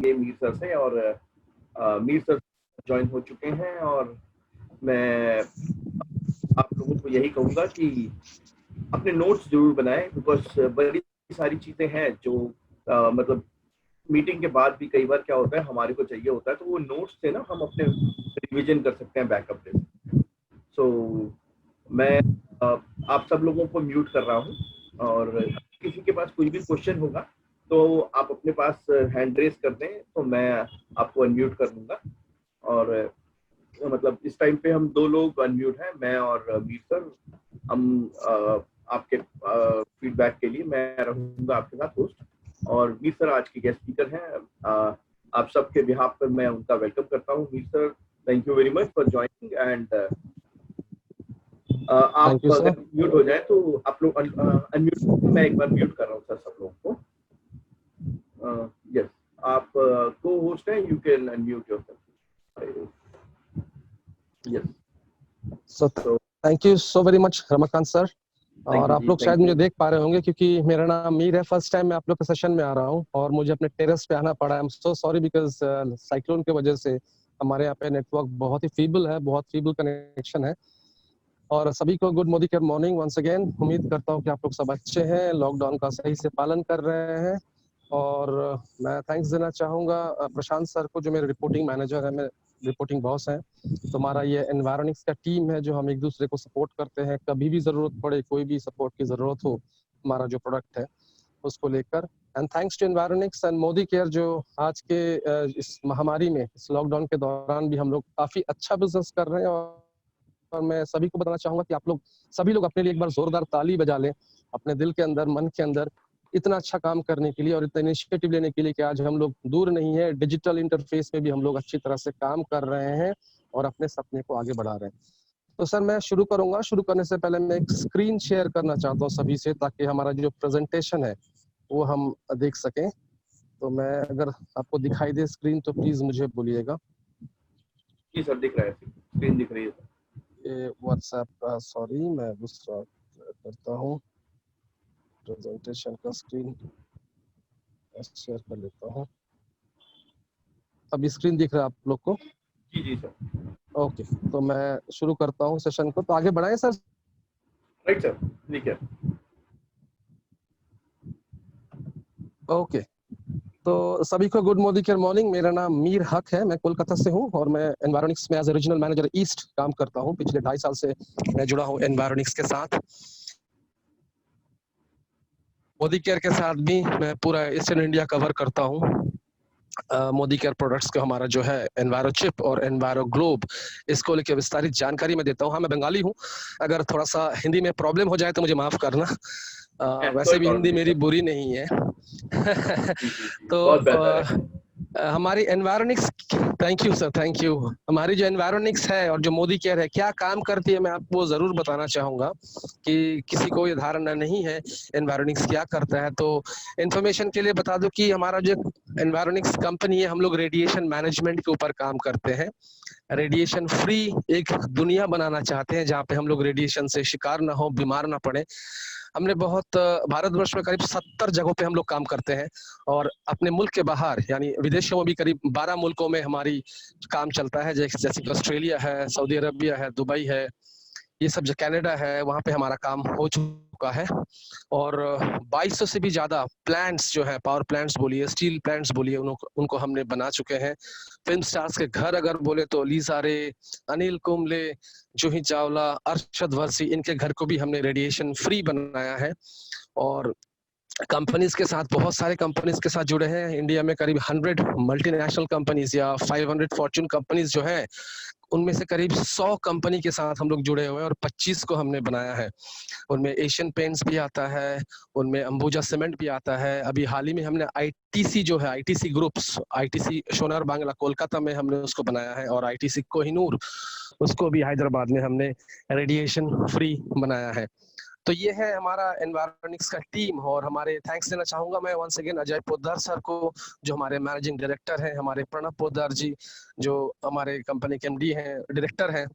ये मीर सर से, और मीर सर ज्वाइन हो चुके हैं। और मैं आप लोगों को यही कहूँगा कि अपने नोट्स ज़रूर बनाएँ, बिकॉज़ बड़ी सारी चीज़ें हैं जो मतलब मीटिंग के बाद भी कई बार क्या होता है, हमारे को चाहिए होता है, तो वो नोट्स से ना हम अपने रिवीजन कर सकते हैं बैकअप पे। सो मैं आप सब लोगों को म्यूट कर रहा हूँ, और किसी के पास कोई भी क्वेश्चन होगा तो आप अपने पास हैंड रेज कर दें, तो मैं आपको अनम्यूट कर दूंगा। और मतलब इस टाइम पे हम 2 लोग अनम्यूट हैं, मैं और मीर सर। हम आपके फीडबैक के लिए मैं रहूँगा आपके साथ होस्ट, और मीर सर आज के गेस्ट स्पीकर हैं। आप सबके बिहाफ पर मैं उनका वेलकम करता हूँ। Mir sir, thank you very much for joining. And आप अगर म्यूट हो जाए तो आप लोग अनम्यूट, मैं एक बार म्यूट कर रहा हूँ सर सब लोगों को। यस, आप को होस्ट हैं, you can unmute yourself. Yes, so thank you so very much Ramakant sir. और आप लोग शायद मुझे देख पा रहे होंगे क्योंकि मेरा नाम मीर है। फर्स्ट टाइम मैं आप लोग के सेशन में आ रहा हूँ और मुझे अपने टेरेस पे आना पड़ा। I am so sorry because cyclone की वजह से हमारे यहाँ पे नेटवर्क बहुत ही फीबल है, बहुत फीबल कनेक्शन है। और सभी को good Modi care morning once again. उम्मीद करता हूँ कि आप लोग सब अच्छे हैं, लॉकडाउन का सही से पालन कर रहे हैं। और मैं थैंक्स देना चाहूँगा प्रशांत सर को, जो मेरे रिपोर्टिंग मैनेजर है, मेरे रिपोर्टिंग बॉस हैं। तुम्हारा ये एनवायरनिक्स का टीम है जो हम एक दूसरे को सपोर्ट करते हैं, कभी भी जरूरत पड़े, कोई भी सपोर्ट की जरूरत हो, हमारा जो प्रोडक्ट है उसको लेकर। And thanks to Environics and Modicare, जो आज के इस महामारी में, इस लॉकडाउन के दौरान भी हम लोग काफी अच्छा बिजनेस कर रहे हैं। और मैं सभी को बताना चाहूंगा कि आप लोग सभी लोग अपने लिए एक बार जोरदार ताली बजा लें अपने दिल के अंदर, मन के अंदर, इतना अच्छा काम करने के लिए और इतना इनिशिएटिव लेने के लिए कि आज हम लोग दूर नहीं है, डिजिटल इंटरफेस में भी हम लोग अच्छी तरह से काम कर रहे हैं और अपने सपने को आगे बढ़ा रहे हैं। तो सर मैं शुरू करूंगा। शुरू करने से पहले मैं एक स्क्रीन शेयर करना चाहता हूँ सभी से, ताकि हमारा जो प्रेजेंटेशन है वो हम देख सकें। तो मैं, अगर आपको दिखाई दे स्क्रीन तो प्लीज मुझे बोलिएगा। जी सर, दिख रहा है, स्क्रीन दिख रही है। ये व्हाट्सएप का, सॉरी मैं दूसरा करता हूँ, प्रेजेंटेशन का स्क्रीन शेयर कर लेता हूँ। अभी स्क्रीन दिख रहा है आप लोग को? जी जी सर। ओके, तो मैं शुरू करता हूँ सेशन को। तो आगे बढ़ाएं सर। राइट सर, ठीक है। ओके, तो सभी को गुड मोदी केयर मॉर्निंग। मेरा नाम मीर हक है, मैं कोलकाता से हूँ और मैं एनवायरनिक्स में as a regional manager east काम करता हूँ। पिछले 2.5 साल से मैं जुड़ा हूँ एनवायरनिक्स के साथ। मोदी केयर के साथ भी मैं पूरा ईस्टर्न इंडिया कवर करता हूँ। मोदी केयर प्रोडक्ट्स को हमारा जो है एनवायरो चिप और एनवायरो ग्लोब, इसको लेकर विस्तारित जानकारी मैं देता हूँ। हाँ, मैं बंगाली हूँ, अगर थोड़ा सा हिंदी में प्रॉब्लम हो जाए तो मुझे माफ करना। वैसे भी हिंदी मेरी बुरी नहीं है। तो हमारी Environics, thank you sir, thank you. हमारी जो एनवायरनिक्स है और जो मोदी केयर है, क्या काम करती है, मैं आपको जरूर बताना चाहूंगा कि किसी को ये धारणा नहीं है एनवायरनिक्स क्या करता है। तो इन्फॉर्मेशन के लिए बता दूं कि हमारा जो एनवायरनिक्स कंपनी है, हम लोग रेडिएशन मैनेजमेंट के ऊपर काम करते हैं। रेडिएशन फ्री एक दुनिया बनाना चाहते हैं जहाँ पे हम लोग रेडिएशन से शिकार ना हो, बीमार ना पड़े। हमने बहुत, भारतवर्ष में करीब 70 जगहों पे हम लोग काम करते हैं और अपने मुल्क के बाहर यानी विदेशों में भी करीब 12 मुल्कों में हमारी काम चलता है, जैसे कि ऑस्ट्रेलिया है, सऊदी अरबिया है, दुबई है, ये सब जो कनाडा है, वहाँ पे हमारा काम हो चुका है। और 2200 से भी ज्यादा प्लांट्स जो है, पावर प्लांट्स बोलिए, स्टील प्लांट्स बोलिए, उनको हमने बना चुके हैं। फिल्म स्टार्स के घर अगर बोले तो लीसा रे, अनिल कुंबले, जूही चावला, अरशद वर्सी, इनके घर को भी हमने रेडिएशन फ्री बनाया है। और कंपनीज के साथ, बहुत सारे कंपनीज के साथ जुड़े हैं। इंडिया में करीब 100 मल्टीनेशनल कंपनीज या 500 फॉर्च्यून कंपनीज जो हैं, उनमें से करीब 100 कंपनी के साथ हम लोग जुड़े हुए हैं और 25 को हमने बनाया है। उनमें एशियन पेंट्स भी आता है, उनमें अंबुजा सीमेंट भी आता है। अभी हाल ही में हमने आईटीसी जो है, ITC groups, ITC Sonar Bangla Kolkata में हमने उसको बनाया है, और आईटीसी कोहिनूर, उसको भी हैदराबाद में हमने रेडिएशन फ्री बनाया है। तो ये है हमारा एनवायरनिक्स का टीम, और हमारे थैंक्स देना चाहूंगा मैं once again Ajay Poddar sir को, जो हमारे मैनेजिंग डायरेक्टर हैं, हमारे प्रणब पोद्दार जी जो हमारे कंपनी के एमडी हैं, डायरेक्टर हैं।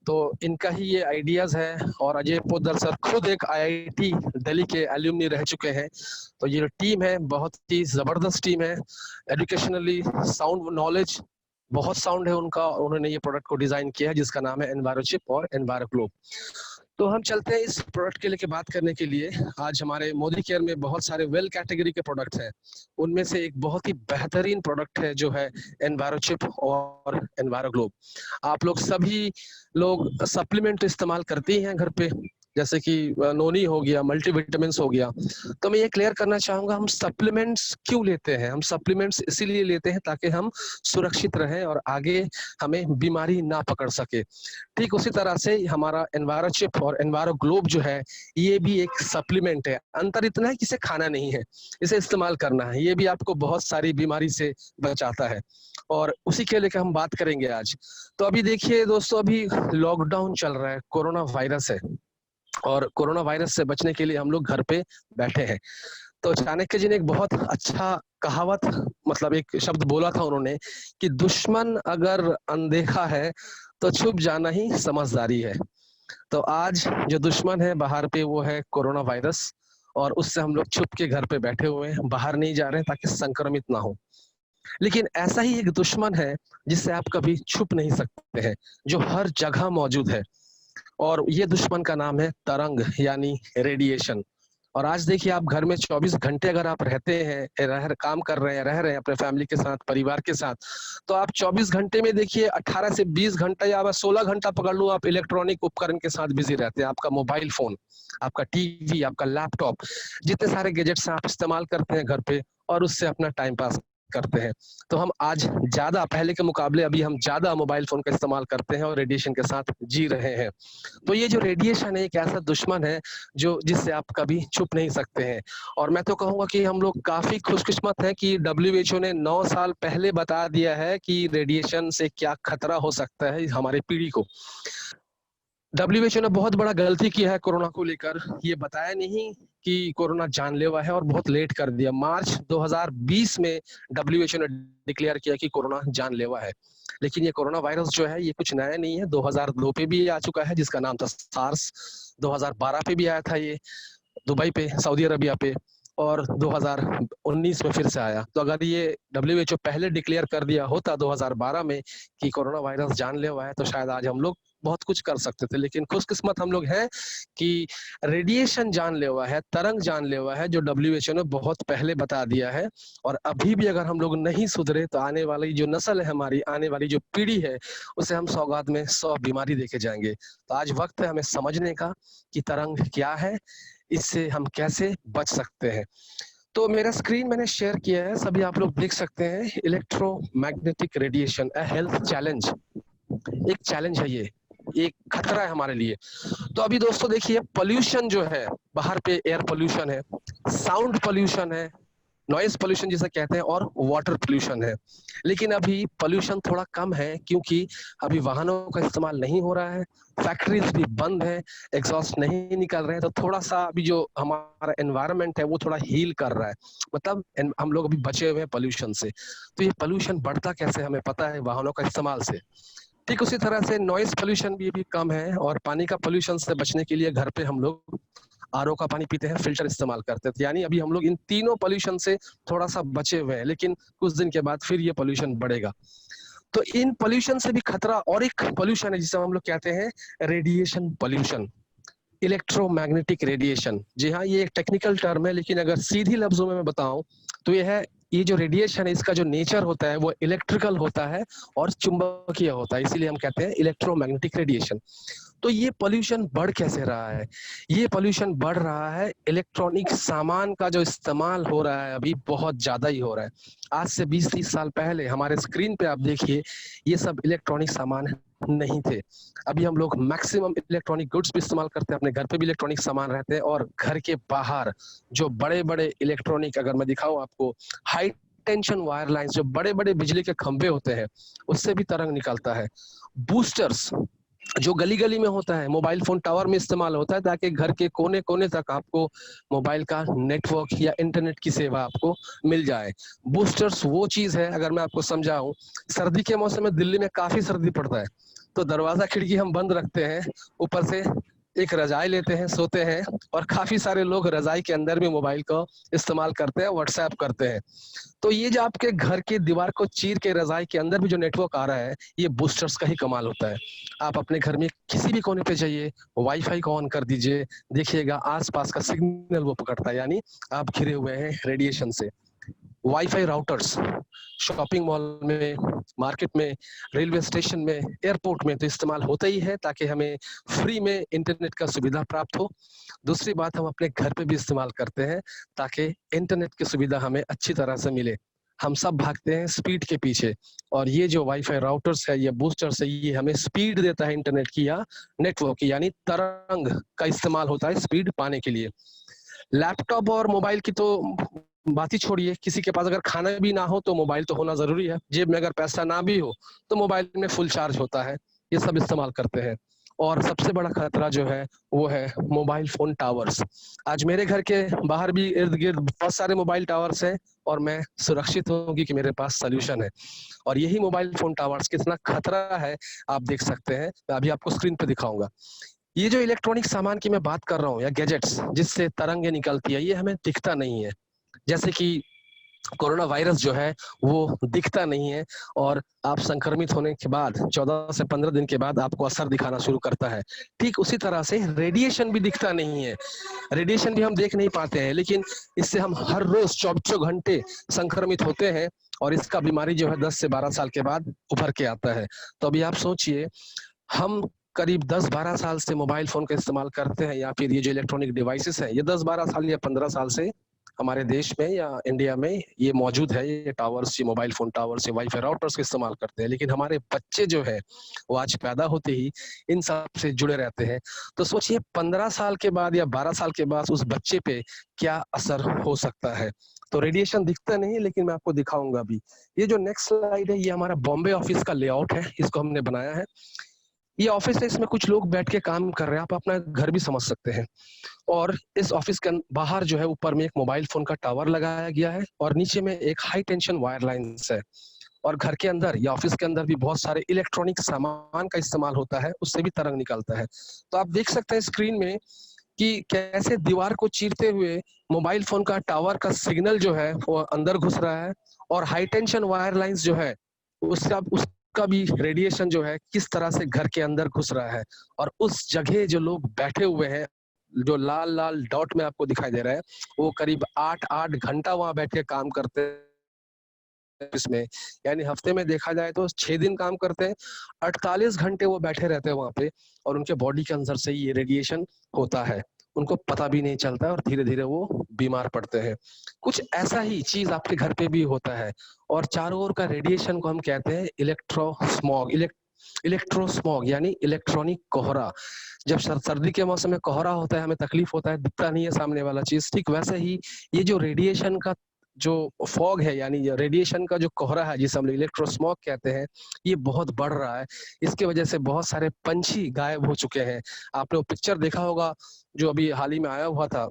तो इनका ही ये आइडियाज है, और अजय पोद्दार सर खुद एक आईआईटी दिल्ली के एल्यूमनी रह चुके हैं। तो ये जो टीम है बहुत ही जबरदस्त टीम है, एजुकेशनली साउंड नॉलेज बहुत साउंड है उनका। उन्होंने ये प्रोडक्ट को डिजाइन किया है जिसका नाम है एनवायरोचिप और एनवायरोग्लोब। तो हम चलते हैं इस प्रोडक्ट के लेके बात करने के लिए। आज हमारे मोदी केयर में बहुत सारे वेल कैटेगरी के प्रोडक्ट हैं, उनमें से एक बहुत ही बेहतरीन प्रोडक्ट है जो है एनवायरोचिप और एनवायरोग्लोब। आप लोग सभी लोग सप्लीमेंट इस्तेमाल करते हैं घर पे, जैसे कि नोनी हो गया, मल्टीविटामिन्स हो गया। तो मैं ये क्लियर करना चाहूंगा, हम सप्लीमेंट्स क्यों लेते हैं? हम सप्लीमेंट्स इसीलिए लेते हैं ताकि हम सुरक्षित रहें और आगे हमें बीमारी ना पकड़ सके। ठीक उसी तरह से हमारा एनवायरोचिप और एनवायरोग्लोब जो है ये भी एक सप्लीमेंट है। अंतर इतना है कि इसे खाना नहीं है, इसे इस्तेमाल करना है। ये भी आपको बहुत सारी बीमारी से बचाता है, और उसी के लेकर हम बात करेंगे आज। तो अभी देखिए दोस्तों, अभी लॉकडाउन चल रहा है, कोरोना वायरस है, और कोरोना वायरस से बचने के लिए हम लोग घर पे बैठे हैं। तो चाणक्य जी ने एक बहुत अच्छा कहावत, मतलब एक शब्द बोला था उन्होंने कि दुश्मन अगर अनदेखा है तो छुप जाना ही समझदारी है। तो आज जो दुश्मन है बाहर पे वो है कोरोना वायरस, और उससे हम लोग छुप के घर पे बैठे हुए हैं, बाहर नहीं जा रहे हैं ताकि संक्रमित ना हो। लेकिन ऐसा ही एक दुश्मन है जिससे आप कभी छुप नहीं सकते हैं, जो हर जगह मौजूद है, और ये दुश्मन का नाम है तरंग यानी रेडिएशन। और आज देखिए, आप घर में 24 घंटे अगर आप रहते हैं, काम कर रहे हैं, रह रहे हैं अपने फैमिली के साथ, परिवार के साथ, तो आप 24 घंटे में देखिए 18 से 20 घंटा या 16 घंटा पकड़ लो, आप इलेक्ट्रॉनिक उपकरण के साथ बिजी रहते हैं। आपका मोबाइल फोन, आपका टीवी, आपका लैपटॉप, जितने सारे गैजेट्स आप इस्तेमाल करते हैं घर पे, और उससे अपना टाइम पास करते हैं। तो हम आज ज्यादा, पहले के मुकाबले अभी हम ज्यादा मोबाइल फोन का इस्तेमाल करते हैं और रेडिएशन के साथ जी रहे हैं। तो ये जो रेडिएशन है एक ऐसा दुश्मन है जो जिससे आप कभी छुप नहीं सकते हैं। और मैं तो कहूंगा कि हम लोग काफी खुशकिस्मत हैं कि WHO ने 9 साल पहले बता दिया है कि रेडिएशन से क्या खतरा हो सकता है हमारे पीढ़ी को। WHO ने बहुत बड़ा गलती किया है कोरोना को लेकर, ये बताया नहीं कि कोरोना जानलेवा है, और बहुत लेट कर दिया। मार्च 2020 में WHO ने डिक्लेयर किया कि कोरोना जानलेवा है। लेकिन ये कोरोना वायरस जो है ये कुछ नया नहीं है, 2002 पे भी आ चुका है जिसका नाम था सार्स, 2012 पे भी आया था ये दुबई पे, सऊदी अरबिया पे, और 2019 में फिर से आया। तो अगर ये WHO पहले डिक्लेयर कर दिया होता 2012 में कि कोरोना वायरस जानलेवा है, तो शायद आज हम लोग बहुत कुछ कर सकते थे। लेकिन खुशकिस्मत हम लोग हैं कि रेडिएशन जानलेवा है, तरंग जानलेवा है, जो WHO ने बहुत पहले बता दिया है। और अभी भी अगर हम लोग नहीं सुधरे तो आने वाली जो नस्ल है हमारी, आने वाली जो पीढ़ी है, उसे हम सौगात में 100 बीमारी देके जाएंगे। तो आज वक्त है हमें समझने का कि तरंग क्या है, इससे हम कैसे बच सकते हैं। तो मेरा स्क्रीन मैंने शेयर किया है, सभी आप लोग देख सकते हैं। इलेक्ट्रोमैग्नेटिक रेडिएशन, अ हेल्थ चैलेंज, एक चैलेंज है ये, एक खतरा है हमारे लिए। तो अभी दोस्तों देखिए, पोल्यूशन जो है बाहर पे, एयर पोल्यूशन है, साउंड पोल्यूशन है, नॉइज पोल्यूशन जिसे कहते हैं, और वाटर पोल्यूशन है। लेकिन अभी पोल्यूशन थोड़ा कम है क्योंकि अभी वाहनों का इस्तेमाल नहीं हो रहा है, फैक्ट्रीज भी बंद है, एग्जॉस्ट नहीं निकल रहे हैं। तो थोड़ा सा अभी जो हमारा एनवायरनमेंट है वो थोड़ा हील कर रहा है, मतलब हम लोग अभी बचे हुए हैं पोल्यूशन से। तो ये पोल्यूशन बढ़ता कैसे हमें पता है, वाहनों का इस्तेमाल से। ठीक उसी तरह से नॉइज पोल्यूशन भी कम है, और पानी का पोल्यूशन से बचने के लिए घर पे हम लोग आरओ का पानी पीते हैं, फिल्टर इस्तेमाल करते हैं। यानी अभी हम लोग इन तीनों पोल्यूशन से थोड़ा सा बचे हुए हैं, लेकिन कुछ दिन के बाद फिर ये पोल्यूशन बढ़ेगा। तो इन पोल्यूशन से भी खतरा और एक पोल्यूशन है जिसे हम लोग कहते हैं रेडिएशन पोल्यूशन, इलेक्ट्रोमैग्नेटिक रेडिएशन। जी हाँ, ये एक टेक्निकल टर्म है, लेकिन अगर सीधी लफ्जों में मैं बताऊं तो ये है, ये जो रेडिएशन है इसका जो नेचर होता है वो इलेक्ट्रिकल होता है और चुंबकीय होता है, इसीलिए हम कहते हैं इलेक्ट्रोमैग्नेटिक रेडिएशन। तो ये पोल्यूशन बढ़ कैसे रहा है? ये पोल्यूशन बढ़ रहा है, इलेक्ट्रॉनिक सामान का जो इस्तेमाल हो रहा है अभी बहुत ज्यादा ही हो रहा है। आज से 20-30 साल पहले हमारे स्क्रीन पे आप देखिए, ये सब इलेक्ट्रॉनिक सामान नहीं थे। अभी हम लोग मैक्सिमम इलेक्ट्रॉनिक गुड्स भी इस्तेमाल करते हैं, अपने घर पे भी इलेक्ट्रॉनिक सामान रहते हैं, और घर के बाहर जो बड़े बड़े इलेक्ट्रॉनिक, अगर मैं दिखाऊं आपको, हाई टेंशन वायर लाइन्स, जो बड़े बड़े बिजली के खंभे होते हैं, उससे भी तरंग निकलता है। बूस्टर्स, जो गली गली में होता है, मोबाइल फोन टावर में इस्तेमाल होता है, ताकि घर के कोने कोने तक आपको मोबाइल का नेटवर्क या इंटरनेट की सेवा आपको मिल जाए। बूस्टर्स वो चीज है, अगर मैं आपको समझाऊं, सर्दी के मौसम में दिल्ली में काफी सर्दी पड़ता है, तो दरवाजा खिड़की हम बंद रखते हैं, ऊपर से एक रजाई लेते हैं, सोते हैं, और काफी सारे लोग रजाई के अंदर भी मोबाइल का इस्तेमाल करते हैं, व्हाट्सएप करते हैं। तो ये जो आपके घर की दीवार को चीर के रजाई के अंदर भी जो नेटवर्क आ रहा है, ये बूस्टर्स का ही कमाल होता है। आप अपने घर में किसी भी कोने पे जाइए, वाईफाई को ऑन कर दीजिए, देखिएगा आसपास का सिग्नल वो पकड़ता है, यानी आप घिरे हुए हैं रेडिएशन से। वाईफाई राउटर्स शॉपिंग मॉल में, मार्केट में, रेलवे स्टेशन में, एयरपोर्ट में तो इस्तेमाल होता ही है, ताकि हमें फ्री में इंटरनेट का सुविधा प्राप्त हो। दूसरी बात, हम अपने घर पे भी इस्तेमाल करते हैं, ताकि इंटरनेट की सुविधा हमें अच्छी तरह से मिले। हम सब भागते हैं स्पीड के पीछे, और ये जो वाईफाई राउटर्स है, ये बूस्टर्स है, ये हमें स्पीड देता है इंटरनेट की या नेटवर्क की, यानी तरंग का इस्तेमाल होता है स्पीड पाने के लिए। लैपटॉप और मोबाइल की तो बात ही छोड़िए, किसी के पास अगर खाना भी ना हो तो मोबाइल तो होना जरूरी है, जेब में अगर पैसा ना भी हो तो मोबाइल में फुल चार्ज होता है, ये सब इस्तेमाल करते हैं। और सबसे बड़ा खतरा जो है वो है मोबाइल फोन टावर्स। आज मेरे घर के बाहर भी इर्द गिर्द बहुत सारे मोबाइल टावर्स हैं, और मैं सुरक्षित हूँ कि मेरे पास सोल्यूशन है। और यही मोबाइल फोन टावर्स कितना खतरा है आप देख सकते हैं, मैं अभी आपको स्क्रीन पे दिखाऊंगा। ये जो इलेक्ट्रॉनिक सामान की मैं बात कर रहा हूँ, या गैजेट्स जिससे तरंगे निकलती है, ये हमें दिखता नहीं है। जैसे कि कोरोना वायरस जो है वो दिखता नहीं है, और आप संक्रमित होने के बाद 14 से 15 दिन के बाद आपको असर दिखाना शुरू करता है। ठीक उसी तरह से रेडिएशन भी दिखता नहीं है, रेडिएशन भी हम देख नहीं पाते हैं, लेकिन इससे हम हर रोज 24 घंटे संक्रमित होते हैं, और इसका बीमारी जो है 10 से 12 साल के बाद उभर के आता है। तो अभी आप सोचिए, हम करीब 10-12 साल से मोबाइल फोन का इस्तेमाल करते हैं, या फिर ये जो इलेक्ट्रॉनिक डिवाइसेस हैं, ये 10-12 साल या 15 साल से हमारे देश में या इंडिया में ये मौजूद है, ये टावर्स, ये मोबाइल फोन टावर्स, ये वाईफाई राउटर्स का इस्तेमाल करते हैं। लेकिन हमारे बच्चे जो है वो आज पैदा होते ही इन सब से जुड़े रहते हैं। तो सोचिए 15 साल के बाद या 12 साल के बाद उस बच्चे पे क्या असर हो सकता है। तो रेडिएशन दिखता नहीं, लेकिन मैं आपको दिखाऊंगा अभी। ये जो नेक्स्ट स्लाइड है, ये हमारा बॉम्बे ऑफिस का लेआउट है, इसको हमने बनाया है। ये ऑफिस है, इसमें कुछ लोग बैठ के काम कर रहे हैं, आप अपना घर भी समझ सकते हैं। और इस ऑफिस के बाहर जो है ऊपर में एक मोबाइल फोन का टावर लगाया गया है, और नीचे में एक हाई टेंशन वायर लाइन्स है। और घर के अंदर या ऑफिस के अंदर भी बहुत सारे इलेक्ट्रॉनिक सामान का इस्तेमाल होता है, उससे भी तरंग निकलता है। तो आप देख सकते हैं स्क्रीन में कि कैसे दीवार को चीरते हुए मोबाइल फोन का टावर का सिग्नल जो है वो अंदर घुस रहा है, और हाई टेंशन वायर लाइन्स जो है उसका भी रेडिएशन जो है किस तरह से घर के अंदर घुस रहा है। और उस जगह जो लोग बैठे हुए हैं, जो लाल लाल डॉट में आपको दिखाई दे रहा है, वो करीब 8-8 घंटा वहां बैठ के काम करते हैं इसमें, यानी हफ्ते में देखा जाए तो 6 दिन काम करते हैं, 48 घंटे वो बैठे रहते हैं वहां पे, और उनके बॉडी के अंदर से ये रेडिएशन होता है, उनको पता भी नहीं चलता है, और धीरे धीरे वो बीमार पड़ते हैं। कुछ ऐसा ही चीज आपके घर पे भी होता है, और चारों ओर का रेडिएशन को हम कहते हैं इलेक्ट्रोस्मॉग, यानी इलेक्ट्रॉनिक कोहरा। जब सर्दी के मौसम में कोहरा होता है, हमें तकलीफ होता है, दिखता नहीं है सामने वाला चीज, ठीक वैसे ही ये जो रेडिएशन का जो फॉग है, यानी रेडिएशन का जो कोहरा है, जिसे हम इलेक्ट्रोस्मॉग कहते हैं, ये बहुत बढ़ रहा है। इसकी वजह से बहुत सारे पंछी गायब हो चुके हैं। आपने वो पिक्चर देखा होगा जो अभी हाल ही में आया हुआ था,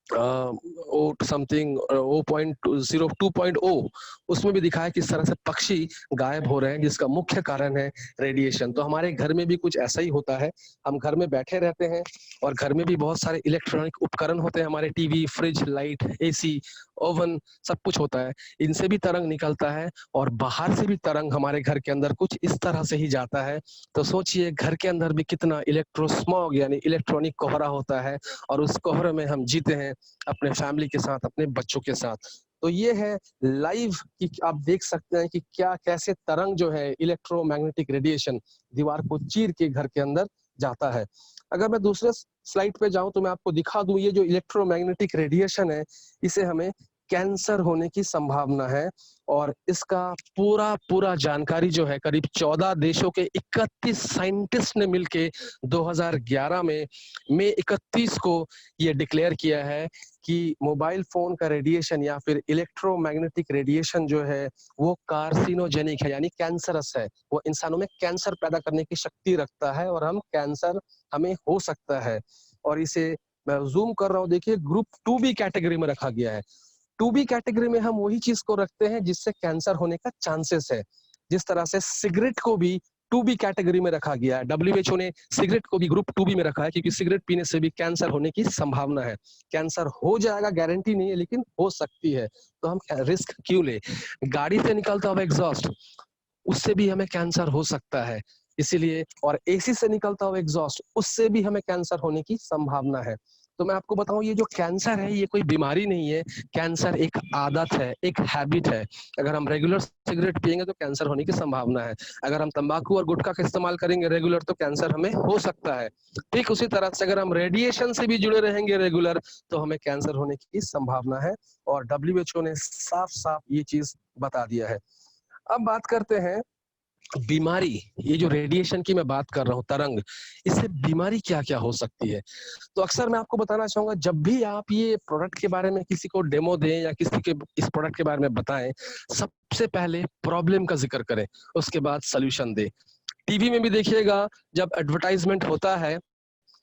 ओ समथिंग ओ पॉइंट 2.0, उसमें भी दिखाया किस तरह से पक्षी गायब हो रहे हैं, जिसका मुख्य कारण है रेडिएशन। तो हमारे घर में भी कुछ ऐसा ही होता है, हम घर में बैठे रहते हैं, और घर में भी बहुत सारे इलेक्ट्रॉनिक उपकरण होते हैं, हमारे TV, fridge, light, AC, oven, सब कुछ होता है, इनसे भी तरंग निकलता है, और बाहर से भी तरंग हमारे घर के अंदर कुछ इस तरह से ही जाता है। तो सोचिए घर के अंदर भी कितना इलेक्ट्रोस्मॉग यानी इलेक्ट्रॉनिक कोहरा होता है, और उस कोहरे में हम जीते हैं अपने फैमिली के साथ, अपने बच्चों के साथ। तो ये है लाइव कि आप देख सकते हैं कि क्या कैसे तरंग जो है इलेक्ट्रोमैग्नेटिक रेडिएशन दीवार को चीर के घर के अंदर जाता है। अगर मैं दूसरे स्लाइड पे जाऊं तो मैं आपको दिखा दूं, ये जो इलेक्ट्रोमैग्नेटिक रेडिएशन है, इसे हमें कैंसर होने की संभावना है। और इसका पूरा जानकारी जो है करीब 14 देशों के 31 साइंटिस्ट ने मिलके 2011 में मई 31 को ये डिक्लेयर किया है कि मोबाइल फोन का रेडिएशन या फिर इलेक्ट्रोमैग्नेटिक रेडिएशन जो है वो कार्सिनोजेनिक है, यानी कैंसरस है। वो इंसानों में कैंसर पैदा करने की शक्ति रखता है और कैंसर हमें हो सकता है। और इसे मैं जूम कर रहा हूँ, देखिए ग्रुप 2B कैटेगरी में रखा गया है। 2B कैटेगरी में हम वही चीज को रखते हैं जिससे कैंसर होने का चांसेस है। जिस तरह से सिगरेट को भी 2B कैटेगरी में रखा गया है, WHO ने सिगरेट को भी ग्रुप 2B में रखा है, क्योंकि सिगरेट पीने से भी कैंसर होने की संभावना है। कैंसर हो जाएगा गारंटी नहीं है, लेकिन हो सकती है, तो हम रिस्क क्यों ले। गाड़ी से निकलता हुआ एग्जॉस्ट, उससे भी हमें कैंसर हो सकता है, इसीलिए। और एसी से निकलता हुआ एग्जॉस्ट, उससे भी हमें कैंसर होने की संभावना है। तो मैं आपको बताऊं, ये जो कैंसर है ये कोई बीमारी नहीं है, कैंसर एक आदत है, एक हैबिट है। अगर हम रेगुलर सिगरेट पिएंगे तो कैंसर होने की संभावना है। अगर हम तंबाकू और गुटखा का इस्तेमाल करेंगे रेगुलर तो कैंसर हमें हो सकता है। ठीक उसी तरह से अगर हम रेडिएशन से भी जुड़े रहेंगे रेगुलर तो हमें कैंसर होने की संभावना है। और WHO ने साफ साफ ये चीज बता दिया है। अब बात करते हैं बीमारी, ये जो रेडिएशन की मैं बात कर रहा हूँ, तरंग, इससे बीमारी क्या क्या हो सकती है। तो अक्सर मैं आपको बताना चाहूंगा, जब भी आप ये प्रोडक्ट के बारे में किसी को डेमो दें या किसी के इस प्रोडक्ट के बारे में बताएं, सबसे पहले प्रॉब्लम का जिक्र करें, उसके बाद सोल्यूशन दें। टीवी में भी देखिएगा, जब एडवर्टाइजमेंट होता है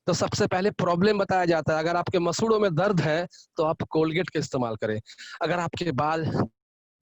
तो सबसे पहले प्रॉब्लम बताया जाता है। अगर आपके मसूड़ों में दर्द है तो आप कोलगेट का इस्तेमाल करें। अगर आपके बाल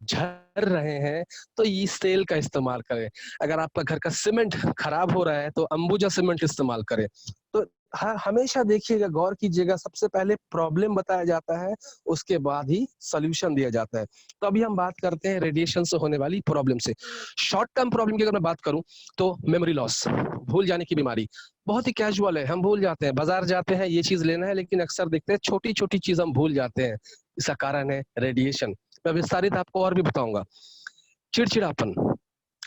झड़ रहे हैं तो इस तेल का इस्तेमाल करें। अगर आपका घर का सीमेंट खराब हो रहा है तो अंबुजा सीमेंट इस्तेमाल करें। तो हमेशा देखिएगा, गौर कीजिएगा, सबसे पहले प्रॉब्लम बताया जाता है, उसके बाद ही सॉल्यूशन दिया जाता है। तो अभी हम बात करते हैं रेडिएशन से होने वाली प्रॉब्लम से। शॉर्ट टर्म प्रॉब्लम की अगर मैं बात करूं तो मेमोरी लॉस, भूल जाने की बीमारी, बहुत ही कैजुअल है, हम भूल जाते हैं। बाजार जाते हैं, ये चीज लेना है, लेकिन अक्सर देखते हैं छोटी छोटी चीज हम भूल जाते हैं। इसका कारण है रेडिएशन। मैं विस्तारित आपको और भी बताऊंगा। चिड़चिड़ापन,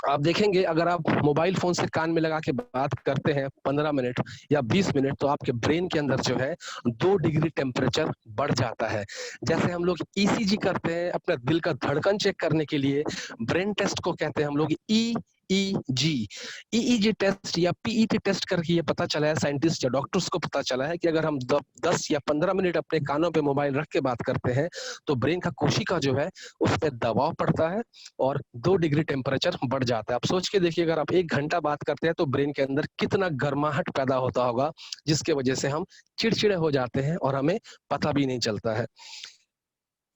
आप देखेंगे अगर आप मोबाइल फोन से कान में लगा के बात करते हैं 15 मिनट या 20 मिनट तो आपके ब्रेन के अंदर जो है 2 डिग्री टेम्परेचर बढ़ जाता है। जैसे हम लोग ECG करते हैं अपने दिल का धड़कन चेक करने के लिए, ब्रेन टेस्ट को कहते हैं हम लोग EEG टेस्ट या PET टेस्ट करके ये पता चला है, साइंटिस्ट या डॉक्टर्स को पता चला है कि अगर हम 10 या 15 मिनट अपने कानों पे मोबाइल रख के बात करते हैं तो ब्रेन का कोशिका जो है उस पर दबाव पड़ता है और 2 डिग्री टेम्परेचर बढ़ जाता है। आप सोच के देखिए, अगर आप 1 घंटा बात करते हैं तो ब्रेन के अंदर कितना गर्माहट पैदा होता होगा, जिसके वजह से हम चिड़चिड़े हो जाते हैं और हमें पता भी नहीं चलता है।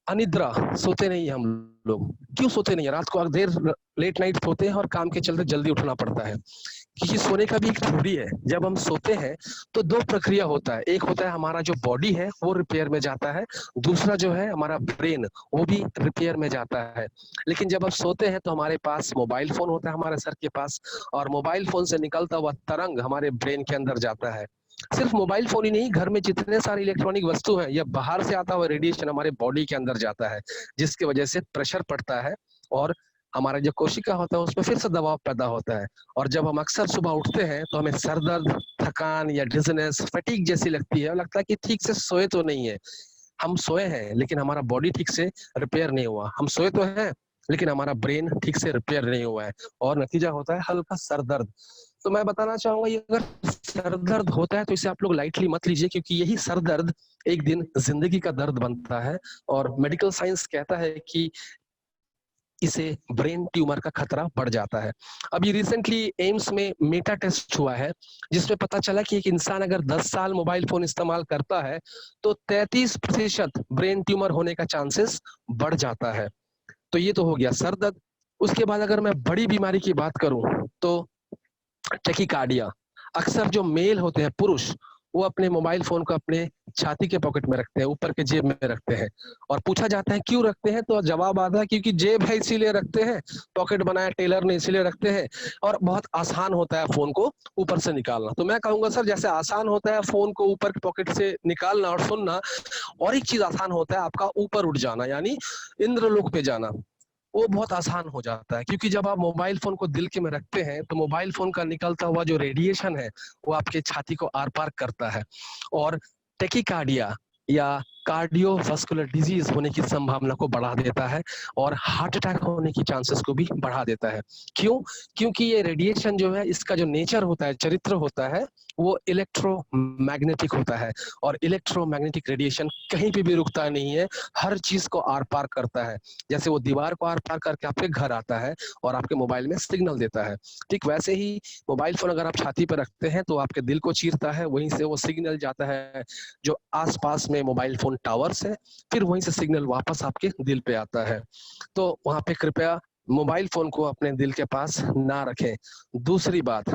अनिद्रा, सोते नहीं हम लोग। क्यों सोते नहीं है? रात को देर लेट नाइट सोते हैं और काम के चलते जल्दी उठना पड़ता है, क्योंकि सोने का भी एक थ्योरी है। जब हम सोते हैं तो 2 प्रक्रिया होता है, एक होता है हमारा जो बॉडी है वो रिपेयर में जाता है, दूसरा जो है हमारा ब्रेन वो भी रिपेयर में जाता है। लेकिन जब हम सोते हैं तो हमारे पास मोबाइल फोन होता है हमारे सर के पास, और मोबाइल फोन से निकलता हुआ तरंग हमारे ब्रेन के अंदर जाता है। सिर्फ मोबाइल फोन ही नहीं, घर में जितने सारे इलेक्ट्रॉनिक वस्तु हैं, यह बाहर से आता हुआ रेडिएशन हमारे बॉडी के अंदर जाता है, जिसकी वजह से प्रेशर पड़ता है और हमारा जो कोशिका होता है उसमें फिर से दबाव पैदा होता है। और जब हम अक्सर सुबह उठते हैं तो हमें सर दर्द, थकान या डिजनेस, फटीग जैसी लगती है, और लगता है कि ठीक से सोए तो नहीं है। हम सोए हैं लेकिन हमारा बॉडी ठीक से रिपेयर नहीं हुआ। हम सोए तो हैं लेकिन हमारा ब्रेन ठीक से रिपेयर नहीं हुआ है, और नतीजा होता है हल्का सर दर्द। तो मैं बताना चाहूंगा, ये अगर सर दर्द होता है तो इसे आप लोग लाइटली मत लीजिए, क्योंकि यही सर दर्द एक दिन जिंदगी का दर्द बनता है। और मेडिकल साइंस कहता है कि इसे ब्रेन ट्यूमर का खतरा बढ़ जाता है। अभी रिसेंटली एम्स में मेटा टेस्ट हुआ है, जिसमें पता चला कि एक इंसान अगर 10 साल मोबाइल फोन इस्तेमाल करता है तो 33% ब्रेन ट्यूमर होने का चांसेस बढ़ जाता है। तो ये तो हो गया सर दर्द। उसके बाद अगर मैं बड़ी बीमारी की बात करूं तो टैकीकार्डिया। अक्सर जो मेल होते हैं, पुरुष, वो अपने मोबाइल फोन को अपने छाती के पॉकेट में रखते हैं, ऊपर के जेब में रखते हैं, और पूछा जाता है क्यों रखते हैं तो जवाब आता है क्योंकि जेब है इसीलिए रखते हैं, पॉकेट बनाया टेलर ने इसीलिए रखते हैं, और बहुत आसान होता है फोन को ऊपर से निकालना। तो मैं कहूंगा सर, जैसे आसान होता है फोन को ऊपर पॉकेट से निकालना और सुनना, और एक चीज आसान होता है आपका ऊपर उठ जाना, यानी इंद्रलोक पे जाना। वो बहुत आसान हो जाता है, क्योंकि जब आप मोबाइल फोन को दिल के में रखते हैं तो मोबाइल फोन का निकलता हुआ जो रेडिएशन है वो आपके छाती को आर पार करता है, और टैकीकार्डिया या कार्डियोवास्कुलर डिजीज होने की संभावना को बढ़ा देता है और हार्ट अटैक होने की चांसेस को भी बढ़ा देता है। क्यों? क्योंकि ये रेडिएशन जो है, इसका जो नेचर होता है, चरित्र होता है, वो इलेक्ट्रोमैग्नेटिक होता है और इलेक्ट्रोमैग्नेटिक रेडिएशन कहीं पे भी रुकता नहीं है, हर चीज को आर पार करता है। जैसे वो दीवार को आर पार करके आपके घर आता है और आपके मोबाइल में सिग्नल देता है, ठीक वैसे ही मोबाइल फोन अगर आप छाती पर रखते हैं तो आपके दिल को चीरता है, वहीं से वो सिग्नल जाता है जो आसपास में मोबाइल फोन टावर्स है, फिर वहीं से सिग्नल वापस आपके दिल पे आता है। तो वहां पे कृपया मोबाइल फोन को अपने दिल के पास ना रखें। दूसरी बात,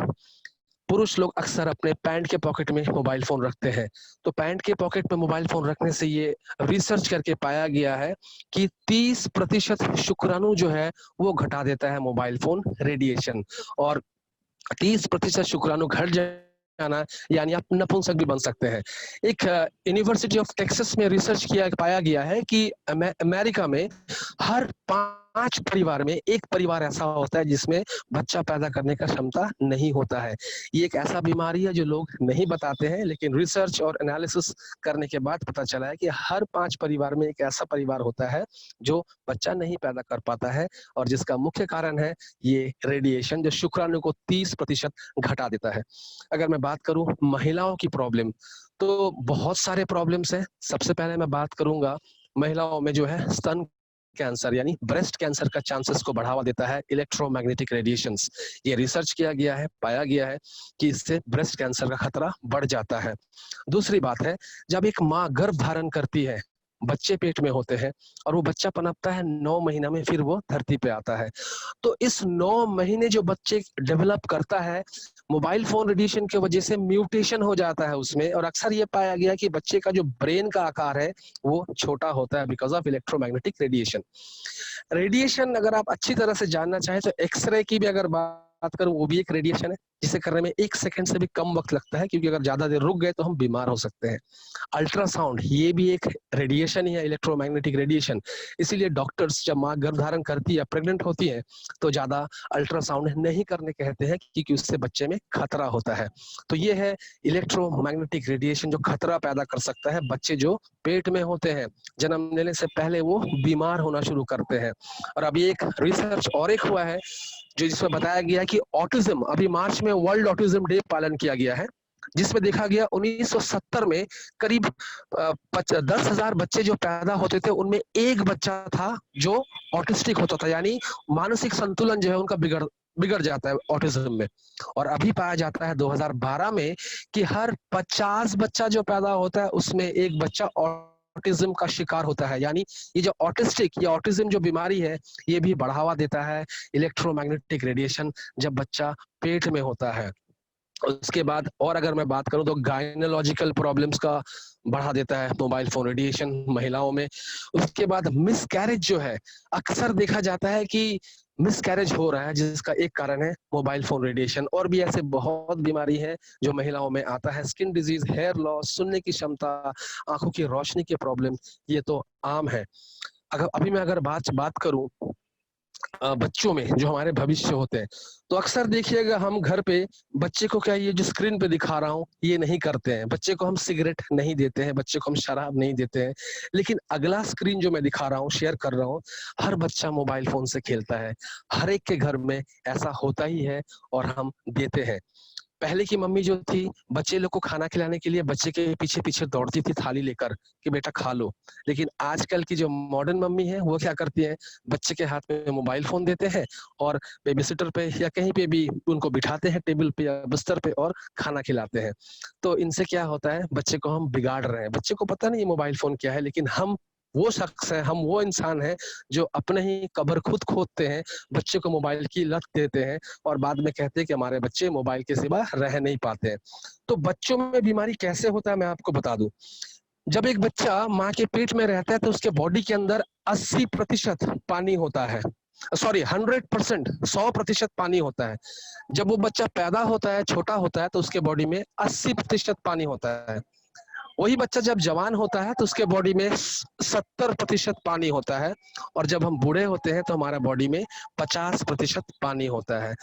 पुरुष लोग अक्सर अपने पैंट के पॉकेट में मोबाइल फोन रखते हैं। तो पैंट के पॉकेट में मोबाइल फोन रखने से ये रिसर्च करके पाया गया है कि 30% शुक्राणु जो है वो घटा देता है मोबाइल फोन रेडिएशन, और 30% शुक्राणु घट जाना यानी आप नपुंसक भी बन सकते हैं। एक यूनिवर्सिटी ऑफ टेक्सास में रिसर्च किया पाया गया है कि अमेरिका में हर 5 परिवार में एक परिवार ऐसा होता है जिसमें बच्चा पैदा करने का क्षमता नहीं होता है। ये एक ऐसा बीमारी है जो लोग नहीं बताते हैं, लेकिन रिसर्च और एनालिसिस करने के बाद पता चला है कि हर 5 परिवार में एक ऐसा परिवार होता है जो बच्चा नहीं पैदा कर पाता है, और जिसका मुख्य कारण है ये रेडिएशन जो शुक्राणु को 30% घटा देता है। अगर मैं बात करूं महिलाओं की प्रॉब्लम, तो बहुत सारे प्रॉब्लम्स हैं। सबसे पहले मैं बात करूंगा महिलाओं में जो है स्तन कैंसर यानी ब्रेस्ट कैंसर का चांसेस को बढ़ावा देता है इलेक्ट्रोमैग्नेटिक रेडिएशंस। ये रिसर्च किया गया है, पाया गया है कि इससे ब्रेस्ट कैंसर का खतरा बढ़ जाता है। दूसरी बात है, जब एक माँ गर्भ धारण करती है, बच्चे पेट में होते हैं और वो बच्चा पनपता है 9 महीना में, फिर वो धरती पे आता है। तो इस 9 महीने जो बच्चे डेवलप करता है, मोबाइल फोन रेडिएशन की वजह से म्यूटेशन हो जाता है उसमें, और अक्सर ये पाया गया कि बच्चे का जो ब्रेन का आकार है वो छोटा होता है because of electromagnetic radiation. Radiation अगर आप अच्छी तरह से जानना चाहें तो एक्सरे की भी अगर बात करूं, वो भी एक रेडिएशन है जिसे करने में 1 सेकंड से भी कम वक्त लगता है, क्योंकि अगर ज्यादा देर रुक गए तो हम बीमार हो सकते हैं। अल्ट्रासाउंड ये भी एक रेडिएशन ही है, इलेक्ट्रोमैग्नेटिक रेडिएशन। इसीलिए डॉक्टर्स जब माँ गर्भधारण करती है, प्रेग्नेंट होती है, तो ज्यादा अल्ट्रासाउंड नहीं करने कहते हैं क्योंकि उससे बच्चे में खतरा होता है। तो ये है इलेक्ट्रोमैग्नेटिक रेडिएशन जो खतरा पैदा कर सकता है। बच्चे जो पेट में होते हैं, जन्म लेने से पहले वो बीमार होना शुरू करते हैं। और अभी एक रिसर्च और एक हुआ है जो जिसमें बताया गया है कि ऑटिज्म, अभी मार्च में वर्ल्ड ऑटिज्म डे पालन किया गया है, जिसमें देखा गया 1970 में करीब 10,000 बच्चे जो पैदा होते थे उनमें एक बच्चा था जो ऑटिस्टिक होता था, यानी मानसिक संतुलन जो है उनका बिगड़ जाता है ऑटिज्म में। और अभी पाया जाता है 2012 में कि हर 50 बच्चा जो पैदा होता है उसमें एक बच्चा ऑटिज्म का शिकार होता है। यानी ये जो ऑटिस्टिक या ऑटिज्म जो बीमारी है, ये भी बढ़ावा देता है इलेक्ट्रोमैग्नेटिक रेडिएशन जब बच्चा पेट में होता है। उसके बाद और अगर मैं बात करूं तो गायनोलॉजिकल प्रॉब्लम्स का बढ़ा देता है मोबाइल फोन रेडिएशन महिलाओं में। उसके बाद मिसकैरेज जो है, अक्सर देखा जाता है कि मिसकैरेज हो रहा है जिसका एक कारण है मोबाइल फोन रेडिएशन। और भी ऐसे बहुत बीमारी है जो महिलाओं में आता है, स्किन डिजीज, हेयर लॉस, सुनने की क्षमता, आंखों की रोशनी के प्रॉब्लम, ये तो आम है। अभी मैं अगर बात करूं बच्चों में जो हमारे भविष्य होते हैं, तो अक्सर देखिएगा हम घर पे बच्चे को क्या ये जो स्क्रीन पे दिखा रहा हूँ ये नहीं करते हैं। बच्चे को हम सिगरेट नहीं देते हैं, बच्चे को हम शराब नहीं देते हैं, लेकिन अगला स्क्रीन जो मैं दिखा रहा हूँ, शेयर कर रहा हूँ, हर बच्चा मोबाइल फोन से खेलता है। हर एक के घर में ऐसा होता ही है और हम देते हैं। पहले की मम्मी जो थी, बच्चे लोग को खाना खिलाने के लिए बच्चे के पीछे पीछे दौड़ती थी थाली लेकर कि बेटा खा लो। लेकिन आजकल की जो मॉडर्न मम्मी है वो क्या करती है, बच्चे के हाथ में मोबाइल फोन देते हैं और बेबीसिटर पे या कहीं पे भी उनको बिठाते हैं टेबल पे या बिस्तर पे और खाना खिलाते हैं। तो इनसे क्या होता है, बच्चे को हम बिगाड़ रहे हैं। बच्चे को पता नहीं मोबाइल फोन क्या है, लेकिन हम वो शख्स है, हम वो इंसान है जो अपने ही कब्र खुद खोदते हैं, बच्चे को मोबाइल की लत देते हैं और बाद में कहते हैं कि हमारे बच्चे मोबाइल के सिवा रह नहीं पाते हैं। तो बच्चों में बीमारी कैसे होता है मैं आपको बता दूं। जब एक बच्चा माँ के पेट में रहता है तो उसके बॉडी के अंदर 80% पानी होता है, सॉरी 100%, 100% पानी होता है। जब वो बच्चा पैदा होता है, छोटा होता है, तो उसके बॉडी में 80% पानी होता है। वही बच्चा जब जवान होता है तो उसके बॉडी में 70% पानी होता है, और जब हम बूढ़े होते हैं तो हमारा बॉडी में 50% पानी होता है।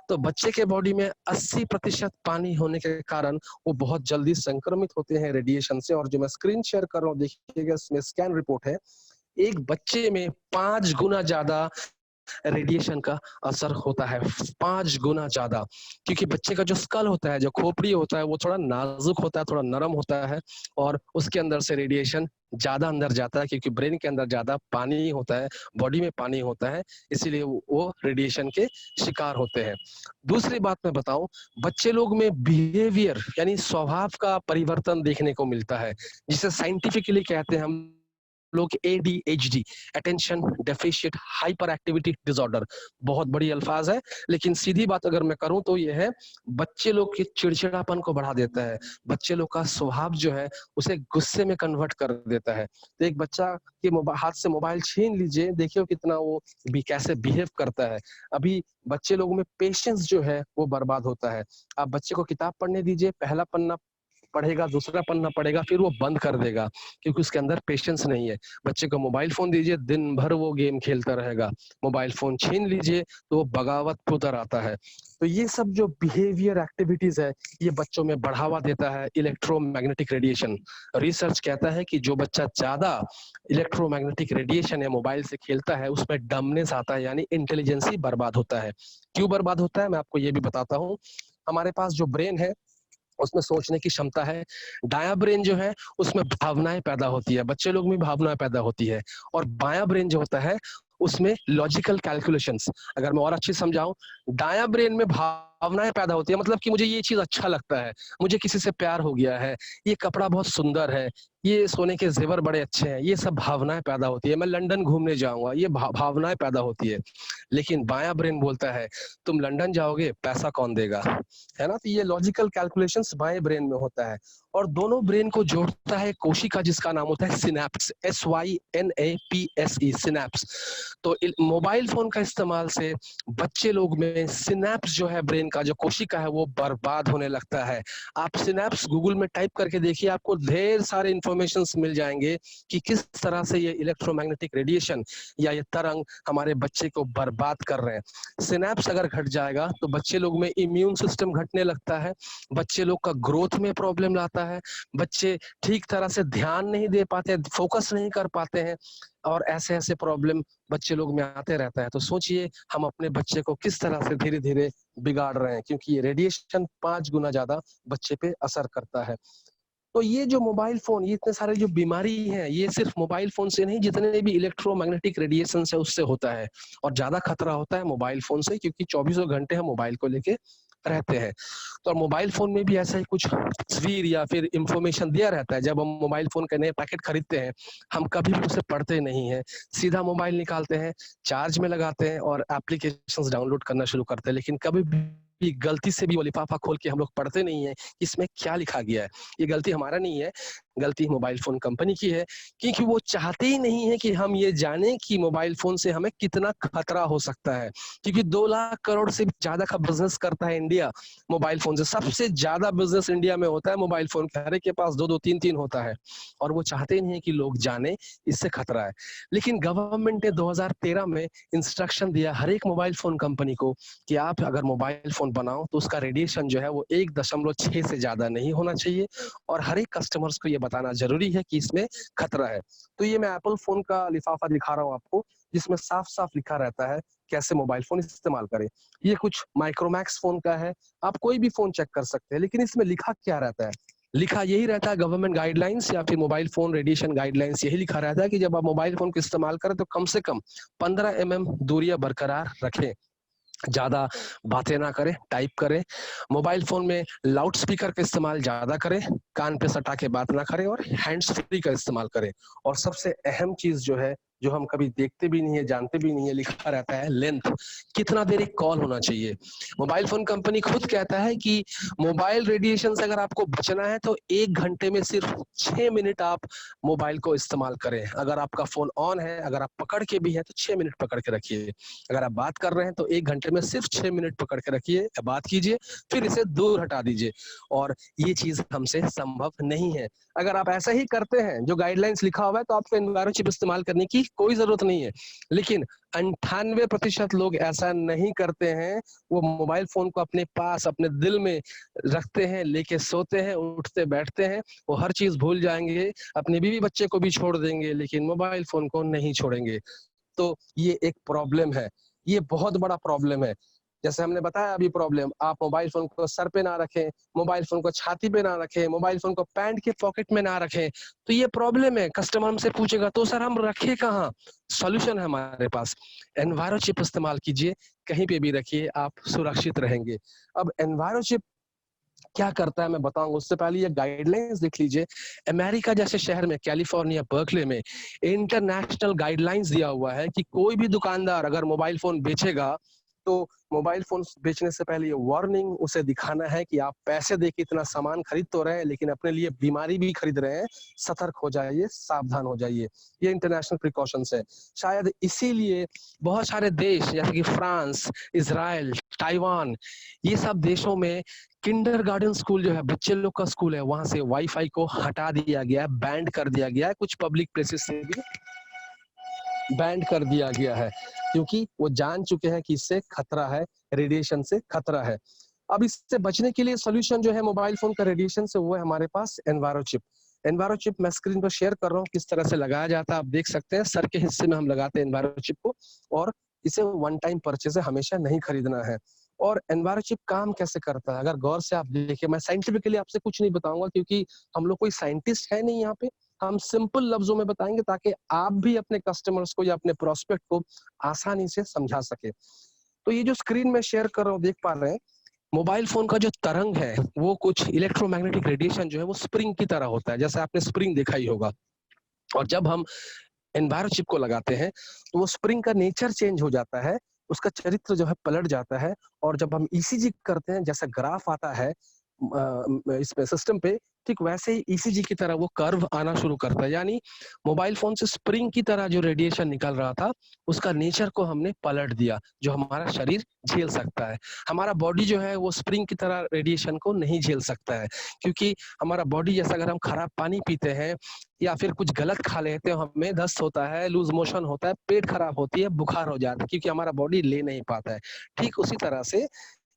तो बच्चे के बॉडी में 80% पानी होने के कारण वो बहुत जल्दी संक्रमित होते हैं रेडिएशन से। और जो मैं स्क्रीन शेयर कर रहा हूँ देखिएगा, इसमें स्कैन रिपोर्ट है, एक बच्चे में 5 गुना ज्यादा रेडिएशन का असर होता है, 5 गुना ज्यादा। क्योंकि बच्चे का जो स्कल होता है, जो खोपड़ी होता है, वो थोड़ा नाजुक होता है, थोड़ा नरम होता है, और उसके अंदर से रेडिएशन ज्यादा अंदर जाता है, क्योंकि ब्रेन के अंदर ज्यादा पानी होता है, बॉडी में पानी होता है, इसीलिए वो रेडिएशन के शिकार होते हैं। दूसरी बात मैं बताऊं, बच्चे लोग में बिहेवियर यानी स्वभाव का परिवर्तन देखने को मिलता है, जिसे साइंटिफिकली कहते हैं हम लोग ADHD, attention deficit hyper activity disorder. बहुत बड़ी अल्फाज है, लेकिन सीधी बात अगर मैं करूं तो यह है, बच्चे लोग के चिड़चिड़ापन को बढ़ा देता है, बच्चे लोग का स्वभाव जो है उसे गुस्से में कन्वर्ट कर देता है। तो एक बच्चा के हाथ से मोबाइल छीन लीजिए, देखिए कितना वो कैसे बिहेव करता है। अभी बच्चे लोगों में पेशेंस जो है वो बर्बाद होता है। आप बच्चे को किताब पढ़ने दीजिए, पहला पन्ना पढ़ेगा, दूसरा पन्ना पढ़ेगा, फिर वो बंद कर देगा, क्योंकि उसके अंदर पेशेंस नहीं है। बच्चे को मोबाइल फोन दीजिए, दिन भर वो गेम खेलता रहेगा। मोबाइल फोन छीन लीजिए तो वो बगावत पे उतर आता है। तो ये सब जो बिहेवियर एक्टिविटीज है, ये बच्चों में बढ़ावा देता है इलेक्ट्रोमैग्नेटिक रेडिएशन। रिसर्च कहता है कि जो बच्चा ज्यादा इलेक्ट्रोमैग्नेटिक रेडिएशन या मोबाइल से खेलता है, उसमें डमनेस आता है, यानी इंटेलिजेंसी बर्बाद होता है। क्यों बर्बाद होता है, मैं आपको ये भी बताता हूँ। हमारे पास जो ब्रेन है उसमें सोचने की क्षमता है। दायां ब्रेन जो है उसमें भावनाएं पैदा होती है, बच्चे लोग में भावनाएं पैदा होती है। और बायां ब्रेन जो होता है उसमें लॉजिकल कैलकुलेशंस। अगर मैं और अच्छी समझाऊं, दायां ब्रेन में भावनाएं पैदा होती है, मतलब कि मुझे ये चीज अच्छा लगता है, मुझे किसी से प्यार हो गया है, ये कपड़ा बहुत सुंदर है, ये सोने के जेवर बड़े अच्छे हैं, ये सब भावनाएं पैदा होती है। मैं लंदन घूमने जाऊंगा, ये भावनाएं पैदा होती है। लेकिन बायां ब्रेन बोलता है तुम लंदन जाओगे, पैसा कौन देगा, है ना। तो ये लॉजिकल कैलकुलेशंस बाएं ब्रेन में होता है। और दोनों ब्रेन को जोड़ता है कोशिका, जिसका नाम होता है सिनैप्स, SYNAPSE, सिनैप्स। तो मोबाइल फोन का इस्तेमाल से बच्चे लोग में सिनैप्स जो है, ब्रेन का जो कोशिका है, वो बर्बाद होने लगता है। आप सिनैप्स गूगल में टाइप करके देखिए, आपको ढेर सारे इंफॉर्मेशन मिल जाएंगे कि किस तरह से ये इलेक्ट्रोमैग्नेटिक रेडिएशन या ये तरंग हमारे बच्चे को बर्बाद कर रहे हैं। सिनैप्स अगर घट जाएगा तो बच्चे लोग में इम्यून सिस्टम घटने लगता है, बच्चे लोग का ग्रोथ में प्रॉब्लम लाता है, बच्चे ठीक तरह से ध्यान नहीं दे पाते, फोकस नहीं कर पाते हैं, और ऐसे ऐसे प्रॉब्लम बच्चे लोग में आते रहता है। तो सोचिए हम अपने बच्चे को किस तरह से धीरे धीरे बिगाड़ रहे हैं, क्योंकि ये रेडिएशन 5 गुना ज्यादा बच्चे पे असर करता है। तो ये जो मोबाइल फोन, ये इतने सारे जो बीमारी हैं, ये सिर्फ मोबाइल फोन से नहीं, जितने भी इलेक्ट्रोमैग्नेटिक रेडिएशन से उससे होता है। और ज्यादा खतरा होता है मोबाइल फोन से, क्योंकि 24 घंटे हम मोबाइल को लेके रहते हैं। तो मोबाइल फोन में भी ऐसा ही कुछ तस्वीर या फिर इंफॉर्मेशन दिया रहता है। जब हम मोबाइल फोन का नए पैकेट खरीदते हैं, हम कभी भी उसे पढ़ते नहीं है, सीधा मोबाइल निकालते हैं, चार्ज में लगाते हैं और एप्लीकेशंस डाउनलोड करना शुरू करते हैं। लेकिन कभी भी गलती से भी वो लिफाफा खोल के हम लोग पढ़ते नहीं है कि इसमें क्या लिखा गया है। ये गलती हमारा नहीं है, गलती मोबाइल फोन कंपनी की है, क्योंकि वो चाहते ही नहीं है कि हम ये जाने कि मोबाइल फोन से हमें कितना खतरा हो सकता है। क्योंकि 2 लाख करोड़ से ज्यादा का बिजनेस करता है इंडिया मोबाइल फोन से। सबसे ज्यादा बिजनेस इंडिया में होता है मोबाइल फोन का, हर एक के पास 2-2 3-3 होता है, और वो चाहते ही नहीं है कि लोग जाने इससे खतरा है। लेकिन गवर्नमेंट ने 2013 में इंस्ट्रक्शन दिया हर एक मोबाइल फोन कंपनी को कि आप अगर मोबाइल फोन बनाओ तो उसका रेडिएशन जो है वो 1.6 से ज्यादा नहीं होना चाहिए, और हर एक कस्टमर्स को ये बताना जरूरी है कि इसमें खतरा है। तो ये मैं एप्पल फोन का लिफाफा दिखा रहा हूँ आपको, जिसमें साफ साफ लिखा रहता है कैसे मोबाइल फोन इस्तेमाल करें। ये कुछ माइक्रोमैक्स फोन का है, आप कोई भी फोन चेक कर सकते हैं, लेकिन इसमें लिखा क्या रहता है, लिखा यही रहता है गवर्नमेंट गाइडलाइंस या फिर मोबाइल फोन रेडिएशन गाइडलाइंस। यही लिखा रहता है कि जब आप मोबाइल फोन को इस्तेमाल करें तो कम से कम 15 mm दूरियां बरकरार रखें, ज्यादा बातें ना करें, टाइप करें, मोबाइल फोन में लाउड स्पीकर का इस्तेमाल ज्यादा करें, कान पे सटा के बात ना करें, और हैंड्स फ्री का इस्तेमाल करें। और सबसे अहम चीज जो है जो हम कभी देखते भी नहीं है, जानते भी नहीं है, लिखा रहता है लेंथ, कितना देर एक कॉल होना चाहिए। मोबाइल फोन कंपनी खुद कहता है कि मोबाइल रेडिएशन से अगर आपको बचना है तो 1 घंटे में सिर्फ 6 मिनट आप मोबाइल को इस्तेमाल करें। अगर आपका फोन ऑन है, अगर आप पकड़ के भी है तो 6 मिनट पकड़ के रखिए। अगर आप बात कर रहे हैं तो 1 घंटे में सिर्फ 6 मिनट पकड़ के रखिए, बात कीजिए, फिर इसे दूर हटा दीजिए। और ये चीज हमसे संभव नहीं है। अगर आप ऐसा ही करते हैं जो गाइडलाइंस लिखा हुआ है तो आपको एनवायरमेंट चिप इस्तेमाल करने की कोई जरूरत नहीं है। लेकिन 98% लोग ऐसा नहीं करते हैं। वो मोबाइल फोन को अपने पास, अपने दिल में रखते हैं, लेके सोते हैं, उठते बैठते हैं, वो हर चीज भूल जाएंगे, अपने बीवी बच्चे को भी छोड़ देंगे, लेकिन मोबाइल फोन को नहीं छोड़ेंगे। तो ये एक प्रॉब्लम है, ये बहुत बड़ा प्रॉब्लम है। जैसे हमने बताया अभी प्रॉब्लम, आप मोबाइल फोन को सर पे ना रखें, मोबाइल फोन को छाती पे ना रखें, मोबाइल फोन को पैंट के पॉकेट में ना रखें, तो ये प्रॉब्लम है। कस्टमर हमसे पूछेगा तो सर हम रखे कहाँ? सॉल्यूशन है हमारे पास, एनवायरो चिप इस्तेमाल कीजिए, कहीं पे भी रखिए, आप सुरक्षित रहेंगे। अब एनवायरो चिप क्या करता है मैं बताऊंगा, उससे पहले ये गाइडलाइंस देख लीजिए। अमेरिका जैसे शहर में, कैलिफोर्निया बर्कले में इंटरनेशनल गाइडलाइंस दिया हुआ है कि कोई भी दुकानदार अगर मोबाइल फोन बेचेगा तो मोबाइल फोन बेचने से पहले ये वार्निंग उसे दिखाना है कि आप पैसे दे के इतना सामान खरीद तो रहे हैं लेकिन अपने लिए बीमारी भी खरीद रहे हैं, सतर्क हो जाइए, सावधान हो जाइए। ये इंटरनेशनल प्रिकॉशंस है। शायद इसीलिए बहुत सारे देश जैसे कि फ्रांस, इजराइल, ताइवान, ये सब देशों में किंडरगार्टन स्कूल जो है, बच्चे लोग का स्कूल है, वहां से वाईफाई को हटा दिया गया है, बैंड कर दिया गया है। कुछ पब्लिक प्लेसेस से भी बैंड कर दिया गया है, क्योंकि वो जान चुके हैं कि इससे खतरा है, रेडिएशन से खतरा है। अब इससे बचने के लिए सोल्यूशन जो है मोबाइल फोन का रेडिएशन से, वो है हमारे पास एनवायरो चिप। एनवायरो चिप मैं स्क्रीन पर शेयर कर रहा हूँ, किस तरह से लगाया जाता है आप देख सकते हैं। सर के हिस्से में हम लगाते हैं एनवायरो चिप को, और इसे वन टाइम परचेज है, हमेशा नहीं खरीदना है। और एनवायरो चिप काम कैसे करता है अगर गौर से आप देखिए, मैं साइंटिफिकली आपसे कुछ नहीं बताऊंगा क्योंकि हम लोग कोई साइंटिस्ट है नहीं यहाँ पे। हम सिंपल लफ्जों में बताएंगे ताकि आप भी अपने कस्टमर्स को या अपने प्रोस्पेक्ट को आसानी से समझा सके। तो ये जो स्क्रीन में शेयर कर रहा हूँ, देख पा रहे हैं, मोबाइल फोन का जो तरंग है वो कुछ इलेक्ट्रोमैग्नेटिक रेडिएशन जो है वो स्प्रिंग की तरह होता है, जैसे आपने स्प्रिंग देखा ही होगा। और जब हम एनवायरो चिप को लगाते हैं तो वो स्प्रिंग का नेचर चेंज हो जाता है, उसका चरित्र जो है पलट जाता है। और जब हम ईसीजी करते हैं, जैसा ग्राफ आता है इसमें सिस्टम पे, ठीक वैसे ही ईसीजी की तरह वो कर्व आना शुरू करता है। यानी मोबाइल फोन से स्प्रिंग की तरह जो रेडिएशन निकल रहा था उसका नेचर को हमने पलट दिया, जो हमारा शरीर झेल सकता है। हमारा बॉडी जो है वो स्प्रिंग की तरह रेडिएशन को नहीं झेल सकता है, क्योंकि हमारा बॉडी जैसा, अगर हम खराब पानी पीते हैं या फिर कुछ गलत खा लेते हैं, हमें दस्त होता है, लूज मोशन होता है, पेट खराब होती है, बुखार हो जाता है, क्योंकि हमारा बॉडी ले नहीं पाता है। ठीक उसी तरह से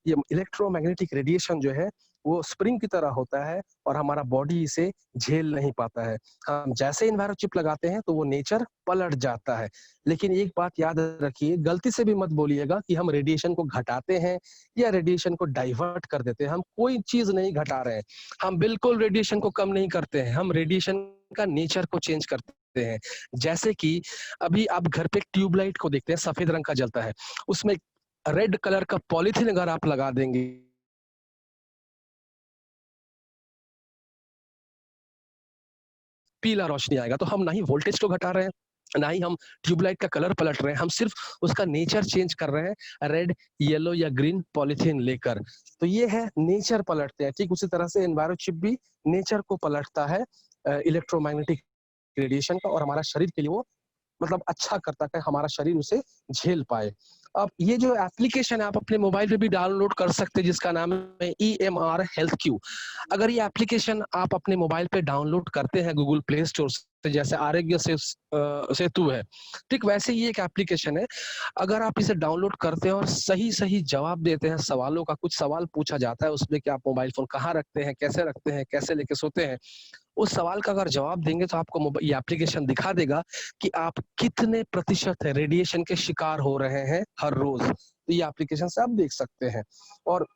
ये इलेक्ट्रोमैग्नेटिक रेडिएशन जो है वो स्प्रिंग की तरह होता है और हमारा बॉडी इसे झेल नहीं पाता है। हम जैसे इन्वायरो चिप लगाते हैं तो वो नेचर पलट जाता है। लेकिन एक बात याद रखिए, गलती से भी मत बोलिएगा कि हम रेडिएशन को घटाते हैं या रेडिएशन को डाइवर्ट कर देते हैं। हम कोई चीज नहीं घटा रहे हैं, हम बिल्कुल रेडिएशन को कम नहीं करते हैं, हम रेडिएशन का नेचर को चेंज करते हैं। जैसे कि अभी आप घर पे ट्यूबलाइट को देखते हैं, सफेद रंग का जलता है, उसमें रेड कलर का पॉलीथीन अगर आप लगा देंगे, पीला रोशनी आएगा। तो हम ना ही वोल्टेज को घटा रहे हैं, ना ही हम ट्यूबलाइट का कलर पलट रहे हैं, हम सिर्फ उसका नेचर चेंज कर रहे हैं, रेड, येलो या ग्रीन पॉलीथीन लेकर। तो ये है नेचर पलटते हैं। ठीक उसी तरह से एनवायरो चिप भी नेचर को पलटता है इलेक्ट्रोमैग्नेटिक रेडिएशन का, और हमारा शरीर के लिए वो मतलब अच्छा करता है, हमारा शरीर उसे झेल पाए। अब ये जो एप्लीकेशन है आप अपने मोबाइल पे भी डाउनलोड कर सकते हैं, जिसका नाम है EMR हेल्थ क्यू। अगर ये एप्लीकेशन आप अपने मोबाइल पे डाउनलोड करते हैं गूगल प्ले स्टोर से, जैसे आरोग्य सेतु है, ठीक वैसे ही एक एप्लीकेशन है। अगर आप इसे डाउनलोड करते हैं और सही सही जवाब देते हैं सवालों का, कुछ सवाल पूछा जाता है उसमें कि आप मोबाइल फोन कहाँ रखते हैं, कैसे लेके सोते हैं, उस सवाल का अगर जवाब देंगे तो आपको ये एप्लीकेशन दिखा देगा कि आप कितने प्रतिशत रेडिएशन के शिकार हो रहे हैं हर रोज। तो ये एप्लीकेशन से आप देख सकते हैं। और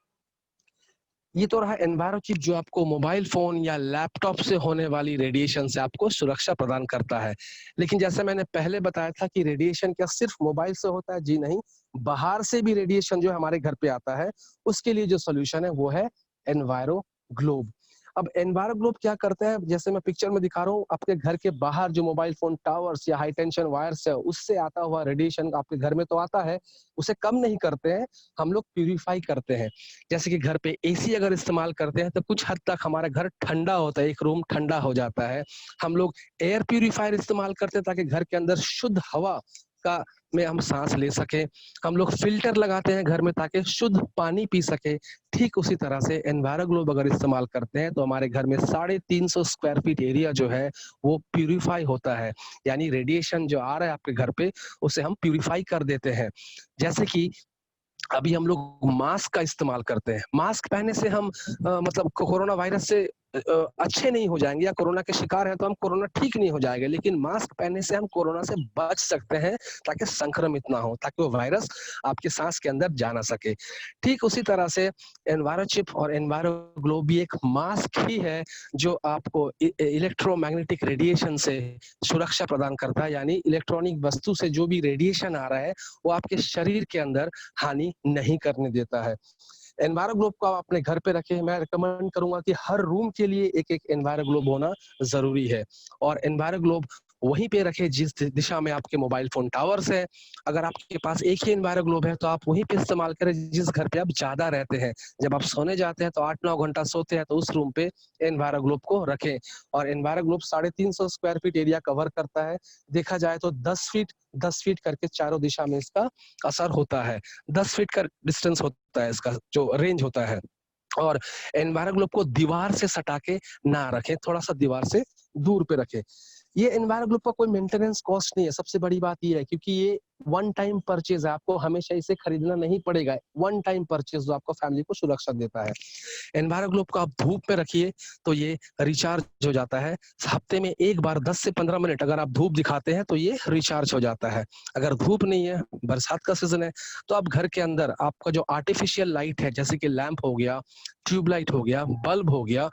ये तो रहा एनवायरो चिप, जो आपको मोबाइल फोन या लैपटॉप से होने वाली रेडिएशन से आपको सुरक्षा प्रदान करता है। लेकिन जैसे मैंने पहले बताया था कि रेडिएशन क्या सिर्फ मोबाइल से होता है? जी नहीं, बाहर से भी रेडिएशन जो हमारे घर पे आता है, उसके लिए जो सोल्यूशन है वो है एनवायरो ग्लोब। अब एनवायरो ग्लोब क्या करते हैं, जैसे मैं पिक्चर में दिखा रहा हूँ, आपके घर के बाहर जो मोबाइल फोन टावर्स या हाई टेंशन वायर्स है, उससे आता हुआ रेडिएशन आपके घर में तो आता है, उसे कम नहीं करते हैं, हम लोग प्यूरिफाई करते हैं। जैसे कि घर पे एसी अगर इस्तेमाल करते हैं तो कुछ हद तक हमारा घर ठंडा होता है, एक रूम ठंडा हो जाता है। हम लोग एयर प्यूरिफायर इस्तेमाल करते हैं ताकि घर के अंदर शुद्ध हवा का में हम सांस ले सके। हम लोग फिल्टर लगाते हैं घर में ताकि शुद्ध पानी पी सके। ठीक उसी तरह से एनवायरो ग्लोब अगर इस्तेमाल करते हैं तो हमारे घर में 350 स्क्वायर फीट एरिया जो है वो प्यूरिफाई होता है, यानी रेडिएशन जो आ रहा है आपके घर पे उसे हम प्यूरिफाई कर देते हैं। जैसे कि अभी हम लोग मास्क का इस्तेमाल करते हैं, मास्क पहनने से हम मतलब कोरोना वायरस से अच्छे नहीं हो जाएंगे, या कोरोना के शिकार हैं तो हम कोरोना ठीक नहीं हो जाएगा, लेकिन मास्क पहनने से हम कोरोना से बच सकते हैं ताकि संक्रमित ना हो, ताकि वो वायरस आपके सांस के अंदर जा ना सके। ठीक उसी तरह से एनवायरो चिप और एनवायरो ग्लोब भी एक मास्क ही है जो आपको इलेक्ट्रोमैग्नेटिक रेडिएशन से सुरक्षा प्रदान करता है, यानी इलेक्ट्रॉनिक वस्तु से जो भी रेडिएशन आ रहा है वो आपके शरीर के अंदर हानि नहीं करने देता है। एनवायरो ग्लोब को आप अपने घर पे रखें। मैं रिकमेंड करूंगा कि हर रूम के लिए एक एक एनवायरो ग्लोब होना जरूरी है, और एनवायरो ग्लोब वहीं पे रखें जिस दिशा में आपके मोबाइल फोन टावर्स है। अगर आपके पास एक ही एनवायरो ग्लोब है तो आप वहीं पे इस्तेमाल करें जिस घर पे आप ज्यादा रहते हैं। जब आप सोने जाते हैं तो 8-9 घंटा सोते हैं तो उस रूम पे एनवायरो ग्लोब को रखें। और enviro globe 350 square feet area cover करता है। देखा जाए तो 10 फीट करके चारों दिशा में इसका असर होता है। 10 फीट का डिस्टेंस होता है, इसका जो रेंज होता है। और एनवायरो ग्लोब को दीवार से सटा के ना रखें, थोड़ा सा दीवार से दूर पे रखें। ये एनवायरो ग्लोब का कोई मेंटेनेंस कॉस्ट नहीं है, सबसे बड़ी बात ये है, क्योंकि ये वन टाइम परचेज है, आपको हमेशा इसे खरीदना नहीं पड़ेगा। वन टाइम परचेज जो आपको फैमिली को सुरक्षा देता है। एनवायरो ग्लोब को आप धूप में रखिए तो ये रिचार्ज हो जाता है। हफ्ते में एक बार 10 से 15 मिनट अगर आप धूप दिखाते हैं तो ये रिचार्ज हो जाता है। अगर धूप नहीं है, बरसात का सीजन है, तो आप घर के अंदर आपका जो आर्टिफिशियल लाइट है, जैसे कि लैंप हो गया, ट्यूबलाइट हो गया, बल्ब हो गया,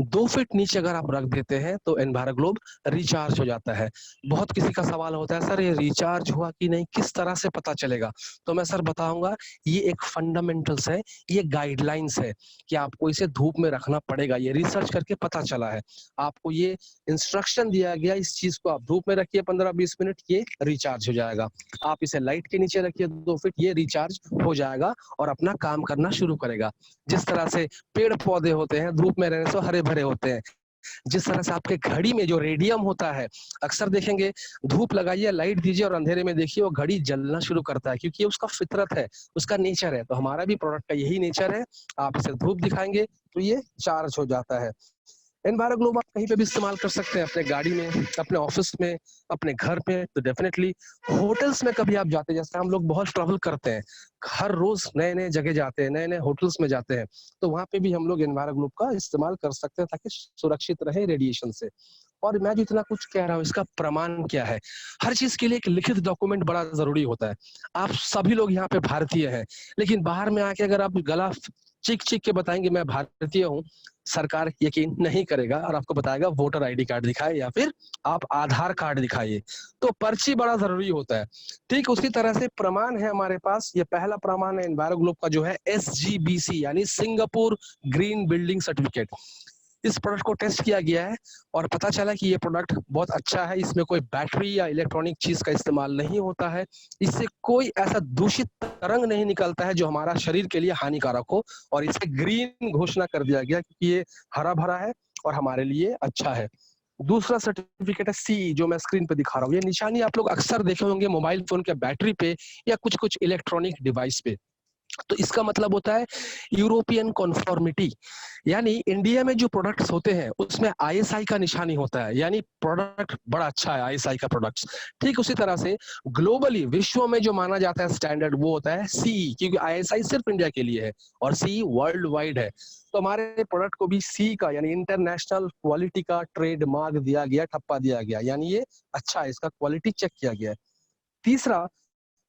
2 फीट नीचे अगर आप रख देते हैं तो एनवायरो ग्लोब रिचार्ज हो जाता है। बहुत किसी का सवाल होता है, सर ये रिचार्ज हुआ कि नहीं, किस तरह से पता चलेगा? तो मैं सर बताऊंगा, ये एक फंडामेंटल्स है, ये गाइडलाइंस है कि आपको इसे धूप में रखना पड़ेगा। ये रिसर्च करके पता चला है। आपको ये इंस्ट्रक्शन दिया गया, इस चीज को आप धूप में रखिए 15-20 मिनट, ये रिचार्ज हो जाएगा। आप इसे लाइट के नीचे रखिए 2 फीट, ये रिचार्ज हो जाएगा और अपना काम करना शुरू करेगा। जिस तरह से पेड़ पौधे होते हैं धूप में रहने से हरे भरे होते हैं, जिस तरह से आपके घड़ी में जो रेडियम होता है, अक्सर देखेंगे धूप लगाइए, लाइट दीजिए और अंधेरे में देखिए वो घड़ी जलना शुरू करता है, क्योंकि उसका फितरत है, उसका नेचर है। तो हमारा भी प्रोडक्ट का यही नेचर है। आप इसे धूप दिखाएंगे तो ये चार्ज हो जाता है। एनवायरो ग्लोब आप कहीं पे भी इस्तेमाल कर सकते हैं, अपने गाड़ी में, अपने ऑफिस में, अपने घर पे। तो डेफिनेटली होटल्स में कभी आप जाते हैं, जैसे हम लोग बहुत ट्रैवल करते हैं, हर रोज नए नए जगह जाते हैं, नए नए होटल्स में जाते हैं, तो वहां पे भी हम लोग एनवायरो ग्लोब का इस्तेमाल कर सकते हैं ताकि सुरक्षित रहे रेडिएशन से। और मैं जो इतना कुछ कह रहा हूँ इसका प्रमाण क्या है? हर चीज के लिए एक लिखित डॉक्यूमेंट बड़ा जरूरी होता है। आप सभी लोग यहाँ पे भारतीय हैं, लेकिन बाहर में आके अगर आप गला चीख चीख के बताएंगे मैं भारतीय हूँ, सरकार यकीन नहीं करेगा और आपको बताएगा वोटर आईडी कार्ड दिखाए या फिर आप आधार कार्ड दिखाइए। तो पर्ची बड़ा जरूरी होता है। ठीक उसी तरह से प्रमाण है हमारे पास। ये पहला प्रमाण है एनवायरो ग्लोब का, जो है SGBC यानी सिंगापुर ग्रीन बिल्डिंग सर्टिफिकेट। इस प्रोडक्ट को टेस्ट किया गया है और पता चला कि ये प्रोडक्ट बहुत अच्छा है। इसमें कोई बैटरी या इलेक्ट्रॉनिक चीज का इस्तेमाल नहीं होता है। इससे कोई ऐसा दूषित तरंग नहीं निकलता है जो हमारा शरीर के लिए हानिकारक हो, और इसे ग्रीन घोषणा कर दिया गया क्योंकि ये हरा भरा है और हमारे लिए अच्छा है। दूसरा सर्टिफिकेट है CE, जो मैं स्क्रीन पे दिखा रहा हूँ। ये निशानी आप लोग अक्सर देखे होंगे मोबाइल फोन के बैटरी पे या कुछ कुछ इलेक्ट्रॉनिक डिवाइस पे। तो इसका मतलब होता है यूरोपियन कॉन्फॉर्मिटी, यानी इंडिया में जो प्रोडक्ट्स होते हैं उसमें ISI का निशानी होता है, यानी प्रोडक्ट बड़ा अच्छा है ISI का प्रोडक्ट्स। ठीक उसी तरह से ग्लोबली विश्व में जो माना जाता है स्टैंडर्ड वो होता है CE, क्योंकि ISI सिर्फ इंडिया के लिए है और CE वर्ल्ड वाइड है। तो हमारे प्रोडक्ट को भी CE का यानी इंटरनेशनल क्वालिटी का ट्रेड मार्क दिया गया, ठप्पा दिया गया, यानी ये अच्छा है, इसका क्वालिटी चेक किया गया है। तीसरा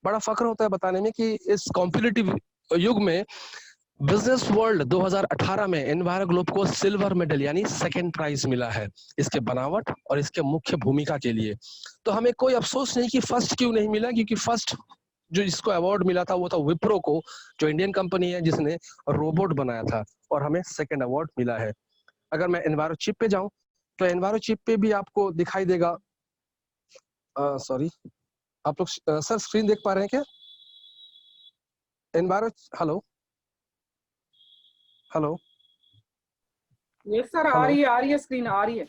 बड़ा फक्र होता है बताने में कि इस कॉम्पिटिटिव युग में बिजनेस वर्ल्ड 2018 में एनवायरो ग्लोब को सिल्वर मेडल यानी सेकंड प्राइज मिला है, इसके बनावट और इसके मुख्य भूमिका के लिए। तो हमें कोई अफसोस नहीं कि फर्स्ट क्यों नहीं मिला, क्योंकि फर्स्ट जो इसको अवार्ड मिला था वो था विप्रो को, जो इंडियन कंपनी है जिसने रोबोट बनाया था, और हमें सेकंड अवार्ड मिला है। अगर मैं एनवायरो चिप पे जाऊं तो एनवायरो चिप पे भी आपको दिखाई देगा, सॉरी आप लोग सर स्क्रीन देख पा रहे हैं क्या? Enviro, hello hello yes sir, hello, आ रही है स्क्रीन आ रही है।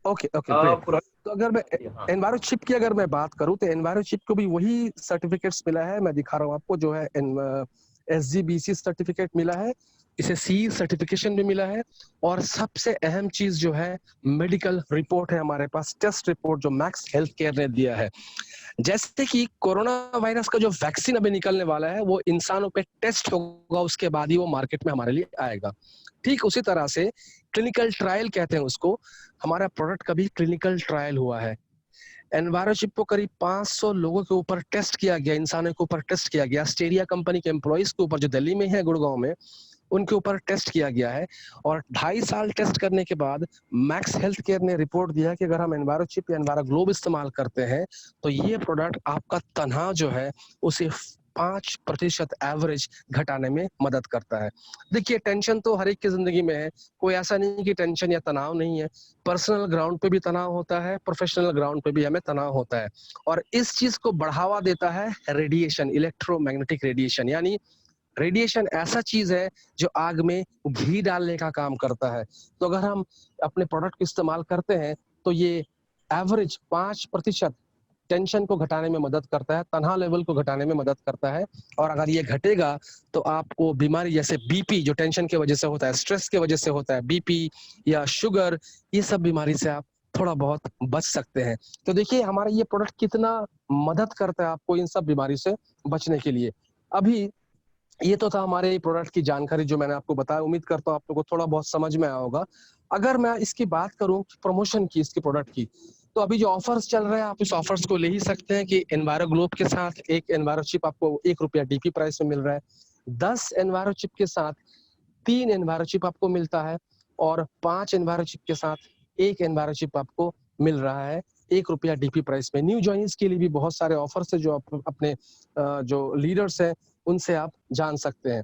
Okay okay great. पूरा तो अगर मैं हाँ एनवायरो चिप की अगर मैं बात करूं तो एनवायरो चिप को भी वही सर्टिफिकेट्स मिला है, मैं दिखा रहा हूं आपको, जो है SGBC सर्टिफिकेट मिला है, इसे सी सर्टिफिकेशन भी मिला है, और सबसे अहम चीज जो है मेडिकल रिपोर्ट है हमारे पास, टेस्ट रिपोर्ट जो मैक्स हेल्थ केयर ने दिया है। जैसे कि कोरोना वायरस का जो वैक्सीन अभी निकलने वाला है वो इंसानों पे टेस्ट होगा, उसके बाद ही वो मार्केट में हमारे लिए आएगा। ठीक उसी तरह से क्लिनिकल ट्रायल कहते हैं उसको, हमारा प्रोडक्ट का भी क्लिनिकल ट्रायल हुआ है। एनवायरोचिप को करीब 500 लोगों के ऊपर टेस्ट किया गया, इंसानों के ऊपर टेस्ट किया गया, स्टेरिया कंपनी के एम्प्लॉइज के ऊपर जो दिल्ली में है, गुड़गांव में, उनके ऊपर टेस्ट किया गया है। और 2.5 साल टेस्ट करने के बाद मैक्स हेल्थ केयर ने रिपोर्ट दिया कि अगर हम एनवायरोचिप या एनवायरोग्लोब इस्तेमाल करते हैं तो ये प्रोडक्ट आपका तनाव जो है उसे 5% एवरेज घटाने में मदद करता है। देखिए टेंशन तो हर एक की जिंदगी में है, कोई ऐसा नहीं कि टेंशन या तनाव नहीं है। पर्सनल ग्राउंड पे भी तनाव होता है, प्रोफेशनल ग्राउंड पे भी हमें तनाव होता है, और इस चीज को बढ़ावा देता है रेडिएशन, इलेक्ट्रोमैग्नेटिक रेडिएशन। यानी रेडिएशन ऐसा चीज है जो आग में घी डालने का काम करता है। तो अगर हम अपने प्रोडक्ट को इस्तेमाल करते हैं तो ये एवरेज 5% टेंशन को घटाने में मदद करता है, तनाव लेवल को घटाने में मदद करता है। और अगर ये घटेगा तो आपको बीमारी जैसे बीपी, जो टेंशन की वजह से होता है, स्ट्रेस की वजह से होता है, बीपी या शुगर, ये सब बीमारी से आप थोड़ा बहुत बच सकते हैं। तो देखिए हमारा ये प्रोडक्ट कितना मदद करता है आपको इन सब बीमारी से बचने के लिए। अभी ये तो था हमारे प्रोडक्ट की जानकारी जो मैंने आपको बताया, उम्मीद करता हूँ आप लोगों को थोड़ा बहुत समझ में आया होगा। अगर मैं इसकी बात करूं प्रमोशन की, इसकी प्रोडक्ट की, तो अभी जो ऑफर्स चल रहे हैं आप इस ऑफर्स को ले ही सकते हैं कि एनवायरो ग्लोब के साथ एक एनवायरो चिप आपको ₹1 डीपी प्राइस में मिल रहा है, 10 एनवायरो चिप के साथ 3 एनवायरो चिप आपको मिलता है, और 5 एनवायरो चिप के साथ 1 एनवायरो चिप आपको मिल रहा है ₹1 डीपी प्राइस में। न्यू ज्वाइनिंग्स के लिए भी बहुत सारे ऑफर्स है जो आप अपने जो लीडर्स हैं उनसे आप जान सकते हैं।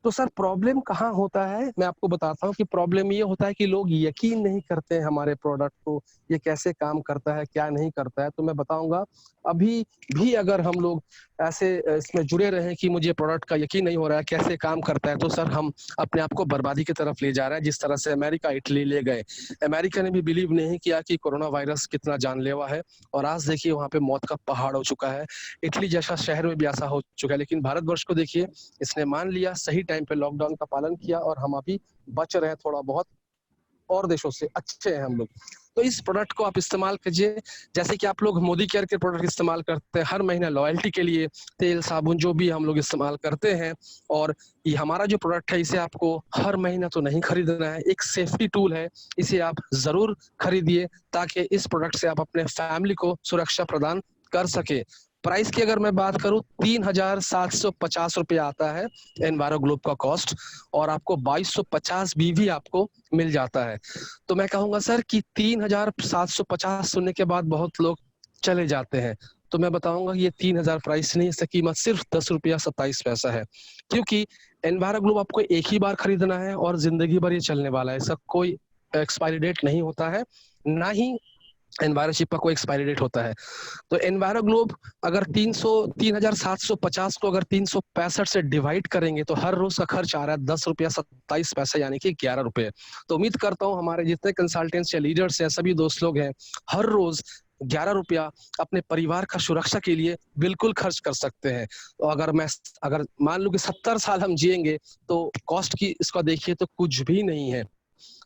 तो सर प्रॉब्लम कहाँ होता है, मैं आपको बताता हूँ कि प्रॉब्लम ये होता है कि लोग यकीन नहीं करते हैं हमारे प्रोडक्ट को, ये कैसे काम करता है क्या नहीं करता है। तो मैं बताऊंगा, अभी भी अगर हम लोग ऐसे इसमें जुड़े रहे कि मुझे प्रोडक्ट का यकीन नहीं हो रहा है कैसे काम करता है, तो सर हम अपने आप को बर्बादी की तरफ ले जा रहे हैं, जिस तरह से अमेरिका इटली ले गए। अमेरिका ने भी बिलीव नहीं किया कि कोरोना वायरस कितना जानलेवा है, और आज देखिए वहां पे मौत का पहाड़ हो चुका है। इटली जैसा शहर में भी ऐसा हो चुका है, लेकिन भारतवर्ष को देखिए, इसने मान लिया, सही टाइम पे लॉकडाउन का पालन किया, और हम अभी बच रहे हैं थोड़ा बहुत, और देशों से अच्छे हैं हम लोग। तो इस प्रोडक्ट को आप इस्तेमाल कीजिए, जैसे कि आप लोग मोदी केयर के प्रोडक्ट इस्तेमाल करते हैं हर महीने लॉयल्टी के लिए, तेल साबुन जो भी हम लोग इस्तेमाल करते हैं। और ये हमारा जो प्रोडक्ट है इसे आपको हर महीना तो नहीं खरीदना है, एक सेफ्टी टूल है, इसे आप जरूर खरीदिए ताकि इस प्रोडक्ट से आप अपने फैमिली को सुरक्षा प्रदान कर सके। प्राइस की अगर मैं बात करूं, ₹3,750 आता है एनवायरो ग्लोब का कॉस्ट, और आपको 2250 बीवी आपको मिल जाता है। तो मैं कहूंगा सर कि 3,750 सुनने के बाद बहुत लोग चले जाते हैं, तो मैं बताऊंगा ये 3,000 प्राइस नहीं, इसकी कीमत सिर्फ ₹10.27 है, क्योंकि एनवायरो ग्लोब आपको एक ही बार खरीदना है और जिंदगी भर ये चलने वाला है, इसका कोई एक्सपायरी डेट नहीं होता है, ना ही एनवायरो चिप का कोई एक्सपायरी डेट होता है। तो एनवायरो ग्लोब अगर 3,750 को अगर 365 से डिवाइड करेंगे तो हर रोज का खर्च आ रहा है ₹10.27, यानी कि ₹11। तो उम्मीद करता हूँ हमारे जितने कंसल्टेंट्स या लीडर्स हैं, सभी दोस्त लोग हैं, हर रोज ₹11 अपने परिवार का सुरक्षा के लिए बिल्कुल खर्च कर सकते हैं। तो अगर मान लो कि 70 साल हम जिएंगे तो कॉस्ट की इसका देखिए तो कुछ भी नहीं है।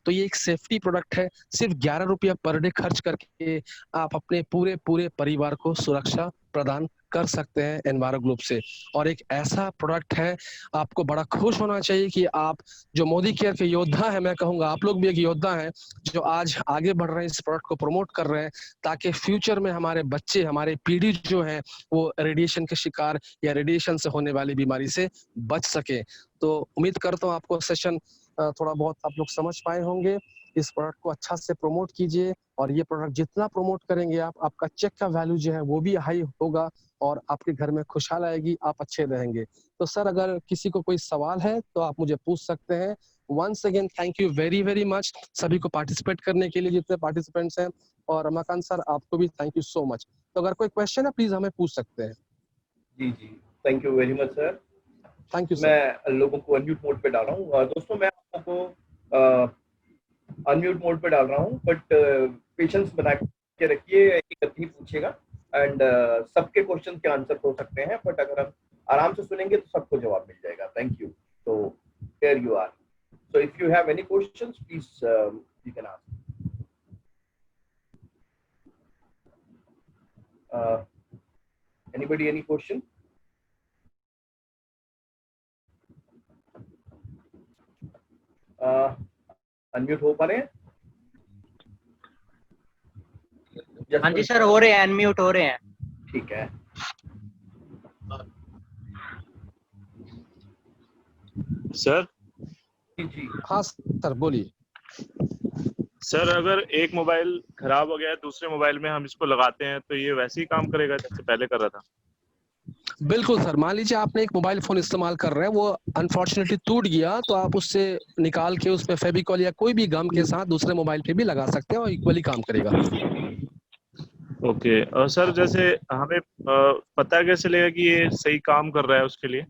तो ये एक सेफ्टी प्रोडक्ट है, सिर्फ ₹11 पर डे खर्च करके आप अपने पूरे पूरे परिवार को सुरक्षा प्रदान कर सकते हैं एनवायरो ग्लोब से। और एक ऐसा प्रोडक्ट है, आपको बड़ा खुश होना चाहिए कि आप जो मोदी केयर के योद्धा है, मैं कहूंगा आप लोग भी एक योद्धा हैं जो आज आगे बढ़ रहे हैं, इस प्रोडक्ट को प्रमोट कर रहे हैं, ताकि फ्यूचर में हमारे बच्चे, हमारे पीढ़ी जो है वो रेडिएशन के शिकार या रेडिएशन से होने वाली बीमारी से बच सके। तो उम्मीद करता हूँ आपको सेशन थोड़ा बहुत आप लोग समझ पाए होंगे। इस प्रोडक्ट को अच्छा से प्रमोट कीजिए, और ये प्रोडक्ट जितना प्रमोट करेंगे आप, आपका चेक का वैल्यू जो है वो भी हाई होगा, और आपके घर में खुशहाल आएगी, आप अच्छे रहेंगे। तो सर अगर किसी को कोई सवाल है तो आप मुझे पूछ सकते हैं, once again thank you very very much सभी को पार्टिसिपेट करने के लिए जितने पार्टिसिपेंट्स हैं, और रमाकांत सर आपको भी थैंक यू सो मच। तो अगर कोई क्वेश्चन है प्लीज हमें पूछ सकते हैं। जी जी, thank you very much sir. Thank you sir. मैं लोगों को अनम्यूट मोड पे डाल रहा हूँ। दोस्तों मैं आप लोगों को अनम्यूट मोड पे डाल रहा हूँ, बट पेशेंस बना के रखिए, एक गति पूछेगा एंड सबके क्वेश्चन के आंसर हो सकते हैं, बट अगर हम आराम से सुनेंगे तो सबको जवाब मिल जाएगा। Thank you. तो here you are. So if you have any questions please you can ask. Anybody any question? Unmute हो पा रहे हैं? हाँ जी सर, हो रहे हैं, अनम्यूट हो रहे हैं। ठीक है। सर जी हाँ सर बोलिए। सर, अगर एक मोबाइल खराब हो गया है, दूसरे मोबाइल में हम इसको लगाते हैं तो ये वैसे ही काम करेगा जैसे पहले कर रहा था? बिल्कुल सर, मान लीजिए आपने एक मोबाइल फोन इस्तेमाल कर रहे हैं, वो अनफॉर्चुनेटली टूट गया, तो आप उससे निकाल के उसमें फेविकॉल या कोई भी गम के साथ दूसरे मोबाइल पे भी लगा सकते हैं और इक्वली काम करेगा। ओके। और सर जैसे हमें पता कैसे लगेगा कि ये सही काम कर रहा है उसके लिए?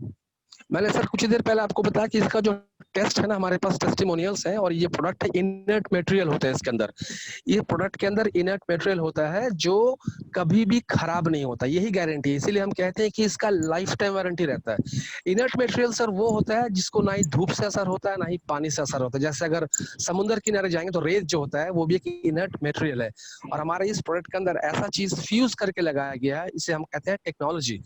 मैंने सर कुछ ही देर पहले आपको बताया कि इसका जो टेस्ट है ना, हमारे पास टेस्टिमोनियल्स हैं, और ये प्रोडक्ट इनर्ट मटेरियल होता है इसके अंदर। ये प्रोडक्ट के अंदर इनर्ट मटेरियल होता है जो कभी भी खराब नहीं होता, यही गारंटी है। इसीलिए हम कहते हैं कि इसका लाइफ टाइम वारंटी रहता है। इनर्ट मटेरियल सर वो होता है जिसको ना ही धूप से असर होता है ना ही पानी से असर होता है। जैसे अगर समुद्र किनारे जाएंगे तो रेत जो होता है वो भी एक इनर्ट मटेरियल है, और हमारे इस प्रोडक्ट के अंदर ऐसा चीज फ्यूज करके लगाया गया है, इसे हम कहते हैं टेक्नोलॉजी।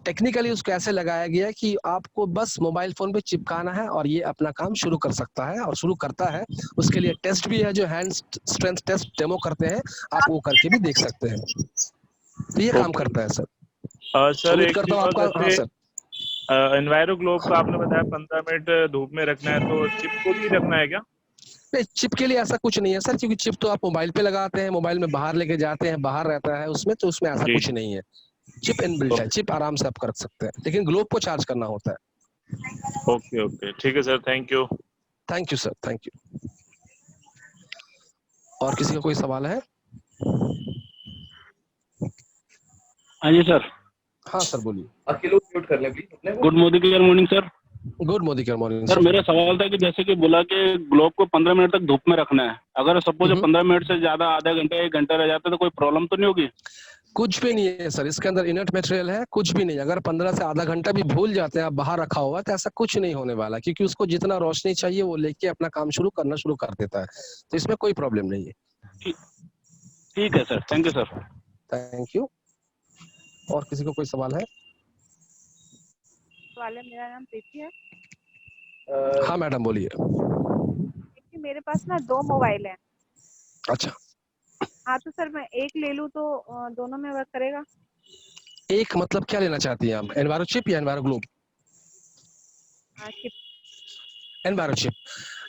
टेक्निकली उसको ऐसे लगाया गया है कि आपको बस मोबाइल फोन पे चिपकाना है और ये अपना काम शुरू कर सकता है और शुरू करता है। उसके लिए टेस्ट भी है, जो हैंड स्ट्रेंथ टेस्ट डेमो करते हैं, आप वो करके भी देख सकते हैं। तो ये काम करता है सर। सर उम्मीद एक करता चीज हूँ और, आपका। हाँ जैसे सर। एनवायरो ग्लोब का आपने बताया 15 मिनट धूप में रखना है, तो चिप को भी रखना है क्या? नहीं, चिप के लिए ऐसा कुछ नहीं है सर, क्योंकि चिप तो आप मोबाइल पे लगाते हैं, मोबाइल में बाहर लेके जाते हैं, बाहर रहता है उसमें, तो उसमें ऐसा जी। कुछ नहीं है। चिप इनबिल्ट है, चिप आराम से आप कर सकते हैं, लेकिन ग्लोब को चार्ज करना होता है। ओके ओके, ठीक है sir, thank you. Thank you sir, thank you. और किसी का कोई सवाल है? हाँ जी सर। हाँ सर बोलिए। अकेले म्यूट कर लें प्लीज अपने को। Good morning sir. Good morning sir मेरा सवाल था कि जैसे कि बोला कि ग्लोब को 15 मिनट तक धूप में रखना है, अगर सपोज 15 मिनट से ज्यादा आधा घंटा 1 घंटा रह जाता है तो कोई प्रॉब्लम तो नहीं होगी? कुछ भी नहीं है सर, इसके अंदर इनर्ट मटेरियल है, कुछ भी नहीं। अगर 15 से आधा घंटा भी भूल जाते हैं आप बाहर रखा हुआ, तो ऐसा कुछ नहीं होने वाला, क्योंकि उसको जितना रोशनी चाहिए वो लेके अपना काम शुरू कर देता है, तो इसमें कोई प्रॉब्लम नहीं है। ठीक है sir, thank you sir. Thank you. और किसी को कोई सवाल है? मेरा नाम प्रीति है। हाँ मैडम बोलिए। मेरे पास ना 2 मोबाइल है। अच्छा, हाँ तो सर मैं एक ले लूँ तो दोनों में वर्क करेगा? एक मतलब क्या लेना चाहती हैं आप, एनवायरो चिप या enviro globe? Chip. Enviro chip.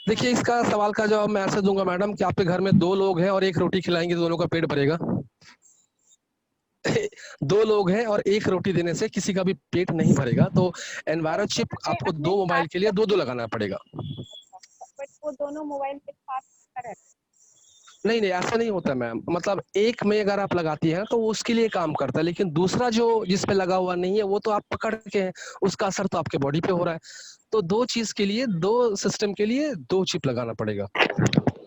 देखिए, इसका सवाल का जवाब मैं ऐसे दूंगा मैडम कि आपके घर में 2 लोग हैं और एक रोटी खिलाएंगे तो दोनों का पेट भरेगा? 2 लोग हैं और एक रोटी देने से किसी का भी पेट नहीं भरेगा, तो एनवायरो चिप आपको 2 मोबाइल के लिए 2-2 लगाना पड़ेगा। बट वो दोनों मोबाइल के साथ रहते। नहीं नहीं, ऐसा नहीं होता मैम, मतलब एक में अगर आप लगाती हैं तो वो उसके लिए काम करता है, लेकिन दूसरा जो जिस पे लगा हुआ नहीं है वो तो आप पकड़ के हैं, उसका असर तो आपके बॉडी पे हो रहा है। तो 2 चीज के लिए, 2 सिस्टम के लिए 2 चिप लगाना पड़ेगा,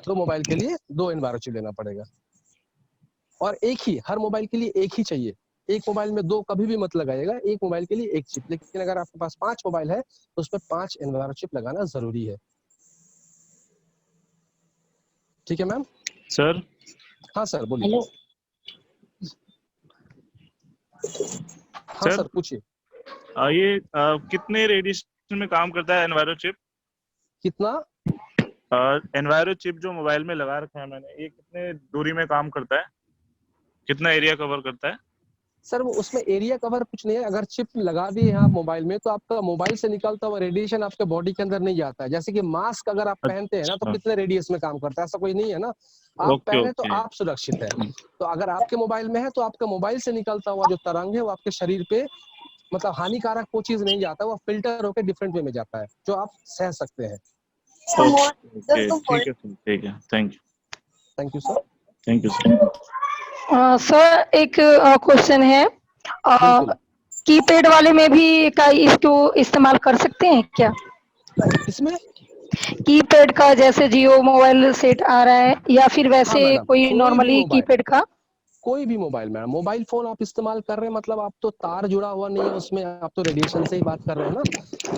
2 मोबाइल के लिए 2 एनवायरो चिप लेना पड़ेगा, और एक ही, हर मोबाइल के लिए एक ही चाहिए। एक मोबाइल में 2 कभी भी मत लगाइएगा, एक मोबाइल के लिए एक चिप। लेकिन अगर आपके पास 5 मोबाइल है तो उसमें 5 एनवायरो चिप लगाना जरूरी है। ठीक है मैम? सर। हाँ सर बोलिए। हेलो हाँ सर पूछिए। ये कितने रेडिएशन में काम करता है एनवायरो चिप? कितना? एनवायरो चिप जो मोबाइल में लगा रखा है मैंने, ये कितने दूरी में काम करता है, कितना एरिया कवर करता है? सर वो उसमें एरिया कवर कुछ नहीं है, अगर चिप लगा दिए हैं आप मोबाइल में तो आपका मोबाइल से निकलता हुआ रेडिएशन आपके बॉडी के अंदर नहीं जाता है। जैसे कि मास्क अगर आप पहनते हैं ना तो अच्छा। कितने रेडियस में काम करता है, ऐसा कोई नहीं है ना। आप ओके पहने तो ओके। आप सुरक्षित है, तो अगर आपके मोबाइल में है तो आपके मोबाइल से निकलता हुआ जो तरंग है वो आपके शरीर पे, मतलब हानिकारक वो चीज नहीं जाता, वो फिल्टर होकर डिफरेंट वे में जाता है जो आप सह सकते हैं। ठीक है thank you sir. You sir एक क्वेश्चन है, बिल्कुल। कीपैड वाले में भी का इसको इस्तेमाल कर सकते हैं क्या? इसमें कीपैड का, जैसे जियो मोबाइल सेट आ रहा है, या फिर वैसे मैडम, कोई नॉर्मली कीपैड का? कोई भी मोबाइल मैडम, मोबाइल फोन आप इस्तेमाल कर रहे हैं मतलब आप तो तार जुड़ा हुआ नहीं है उसमें, आप तो रेडिएशन से ही बात कर रहे हैं ना।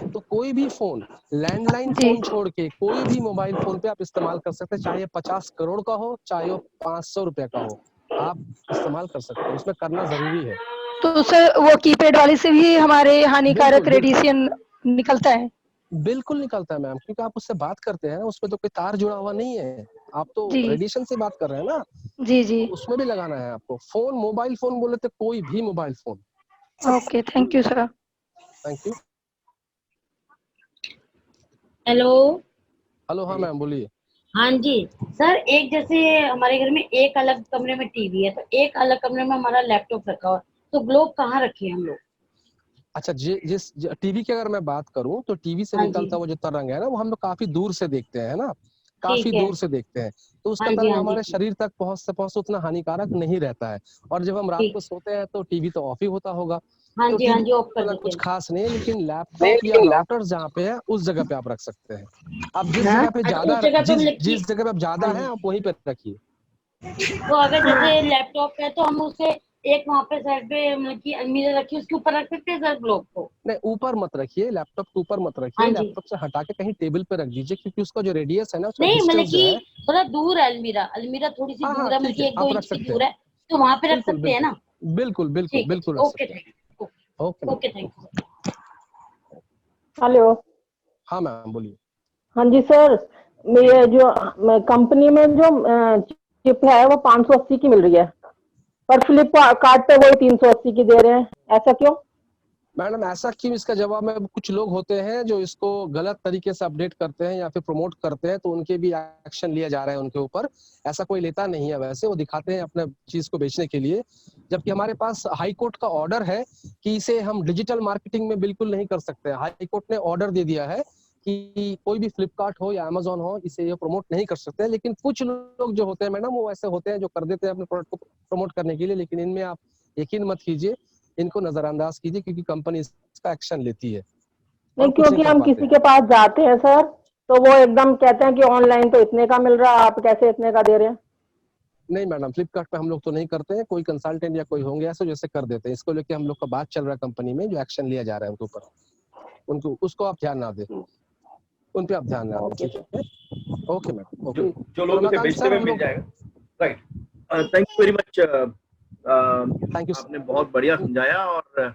तो कोई भी फोन, लैंडलाइन फोन छोड़ के कोई भी मोबाइल फोन पे आप इस्तेमाल कर सकते हैं, चाहे 50 करोड़ का हो चाहे वो 500 रुपए का हो, आप इस्तेमाल कर सकते हैं, उसमें करना जरूरी है। तो सर वो कीपैड वाले से भी हमारे हानिकारक रेडिएशन निकलता है? बिल्कुल निकलता है मैम, क्योंकि आप उससे बात करते हैं ना, उसमें तो कोई तार जुड़ा हुआ नहीं है, आप तो रेडिएशन से बात कर रहे हैं ना। जी उसमें भी लगाना है आपको। फोन, मोबाइल फोन बोले तो कोई भी mobile phone. Okay, thank you sir. Thank you. Hello हाँ मैम बोलिए। हाँ जी सर, एक जैसे हमारे घर में एक अलग कमरे में टीवी है, तो एक अलग कमरे में हमारा लैपटॉप रखा हुआ, तो ग्लोब कहाँ रखे हम लोग? अच्छा, जिस टीवी की अगर मैं बात करूं तो टीवी से निकलता वो जो तरंग है ना, वो हम लोग काफी दूर से देखते हैं ना, काफी दूर से देखते हैं, तो उसका तरंग हमारे शरीर तक पहुंच उतना हानिकारक नहीं रहता है। और जब हम रात को सोते हैं तो टीवी तो ऑफ ही होता होगा, हाँ तो जी, हाँ जी, ऑफ कर कुछ देते खास नहीं है। लेकिन लैपटॉप या राउटर जहाँ पे है उस जगह पे आप रख सकते हैं। आप जिस जगह पे ज्यादा, जिस जगह पे आप ज्यादा है आप वहीं पे रखिए। तो अगर जैसे लैपटॉप है तो हम उसे एक वहाँ पे साइड पे मतलब की अलमीरा रखी, उसके ऊपर रख सकते हैं सर ग्लोब को? नहीं, ऊपर मत रखिए, लैपटॉप के ऊपर मत रखिए, लैपटॉप से हटा के कहीं टेबल पे रख दीजिए, क्योंकि उसका जो रेडियस है ना, उसका नहीं मतलब डिस्टेंस जो है, कि थोड़ा दूर है अलमीरा थोड़ी सी दूर है, मतलब कि 1-2 इंच की दूर है, तो वहाँ पे रख सकते हैं ना? बिल्कुल बिल्कुल बिल्कुल। Okay thank you. हेलो। हाँ मैम बोलिए। हाँ जी सर, मेरे जो कंपनी में जो चिप है वो 580 की मिल रही है, पर फ्लिपकार्ट पे वही 380 की दे रहे हैं, ऐसा क्यों? मैडम ऐसा क्यों, इसका जवाब में कुछ लोग होते हैं जो इसको गलत तरीके से अपडेट करते हैं या फिर प्रमोट करते हैं, तो उनके भी एक्शन लिया जा रहा है उनके ऊपर। ऐसा कोई लेता नहीं है, वैसे वो दिखाते हैं अपने चीज को बेचने के लिए, जबकि हमारे पास हाई कोर्ट का ऑर्डर है कि इसे हम डिजिटल मार्केटिंग में बिल्कुल नहीं कर सकते। हाई कोर्ट ने ऑर्डर दे दिया है कि कोई भी फ्लिपकार्ट हो या अमेजोन हो, इसे ये प्रमोट नहीं कर सकते। लेकिन कुछ लोग जो होते हैं मैडम, वो ऐसे होते हैं जो कर देते हैं अपने प्रोडक्ट को प्रमोट करने के लिए, लेकिन इनमें आप यकीन मत कीजिए, इनको नजरअंदाज कीजिए, क्योंकि कंपनी इसका एक्शन लेती है। नहीं, क्योंकि हम किसी के पास जाते हैं सर, तो वो एकदम कहते हैं कि ऑनलाइन तो इतने का मिल रहा है, आप कैसे इतने का दे रहे हैं? नहीं मैडम, फ्लिपकार्ट पे हम लोग तो नहीं करते हैं, कोई कंसल्टेंट या कोई होंगे ऐसे जैसे कर देते हैं। इसको लेके हम लोग का बात चल रहा है कंपनी में, जो एक्शन लिया जा रहा है उनके ऊपर, उनको उसको आप ध्यान ना दें, उन पे आप ध्यान ना दें। Okay ma'am, okay. जो लोग इसे बेचते हुए मिल जाएगा। Right, thank you very much. Thank you, आपने बहुत बढ़िया समझाया, और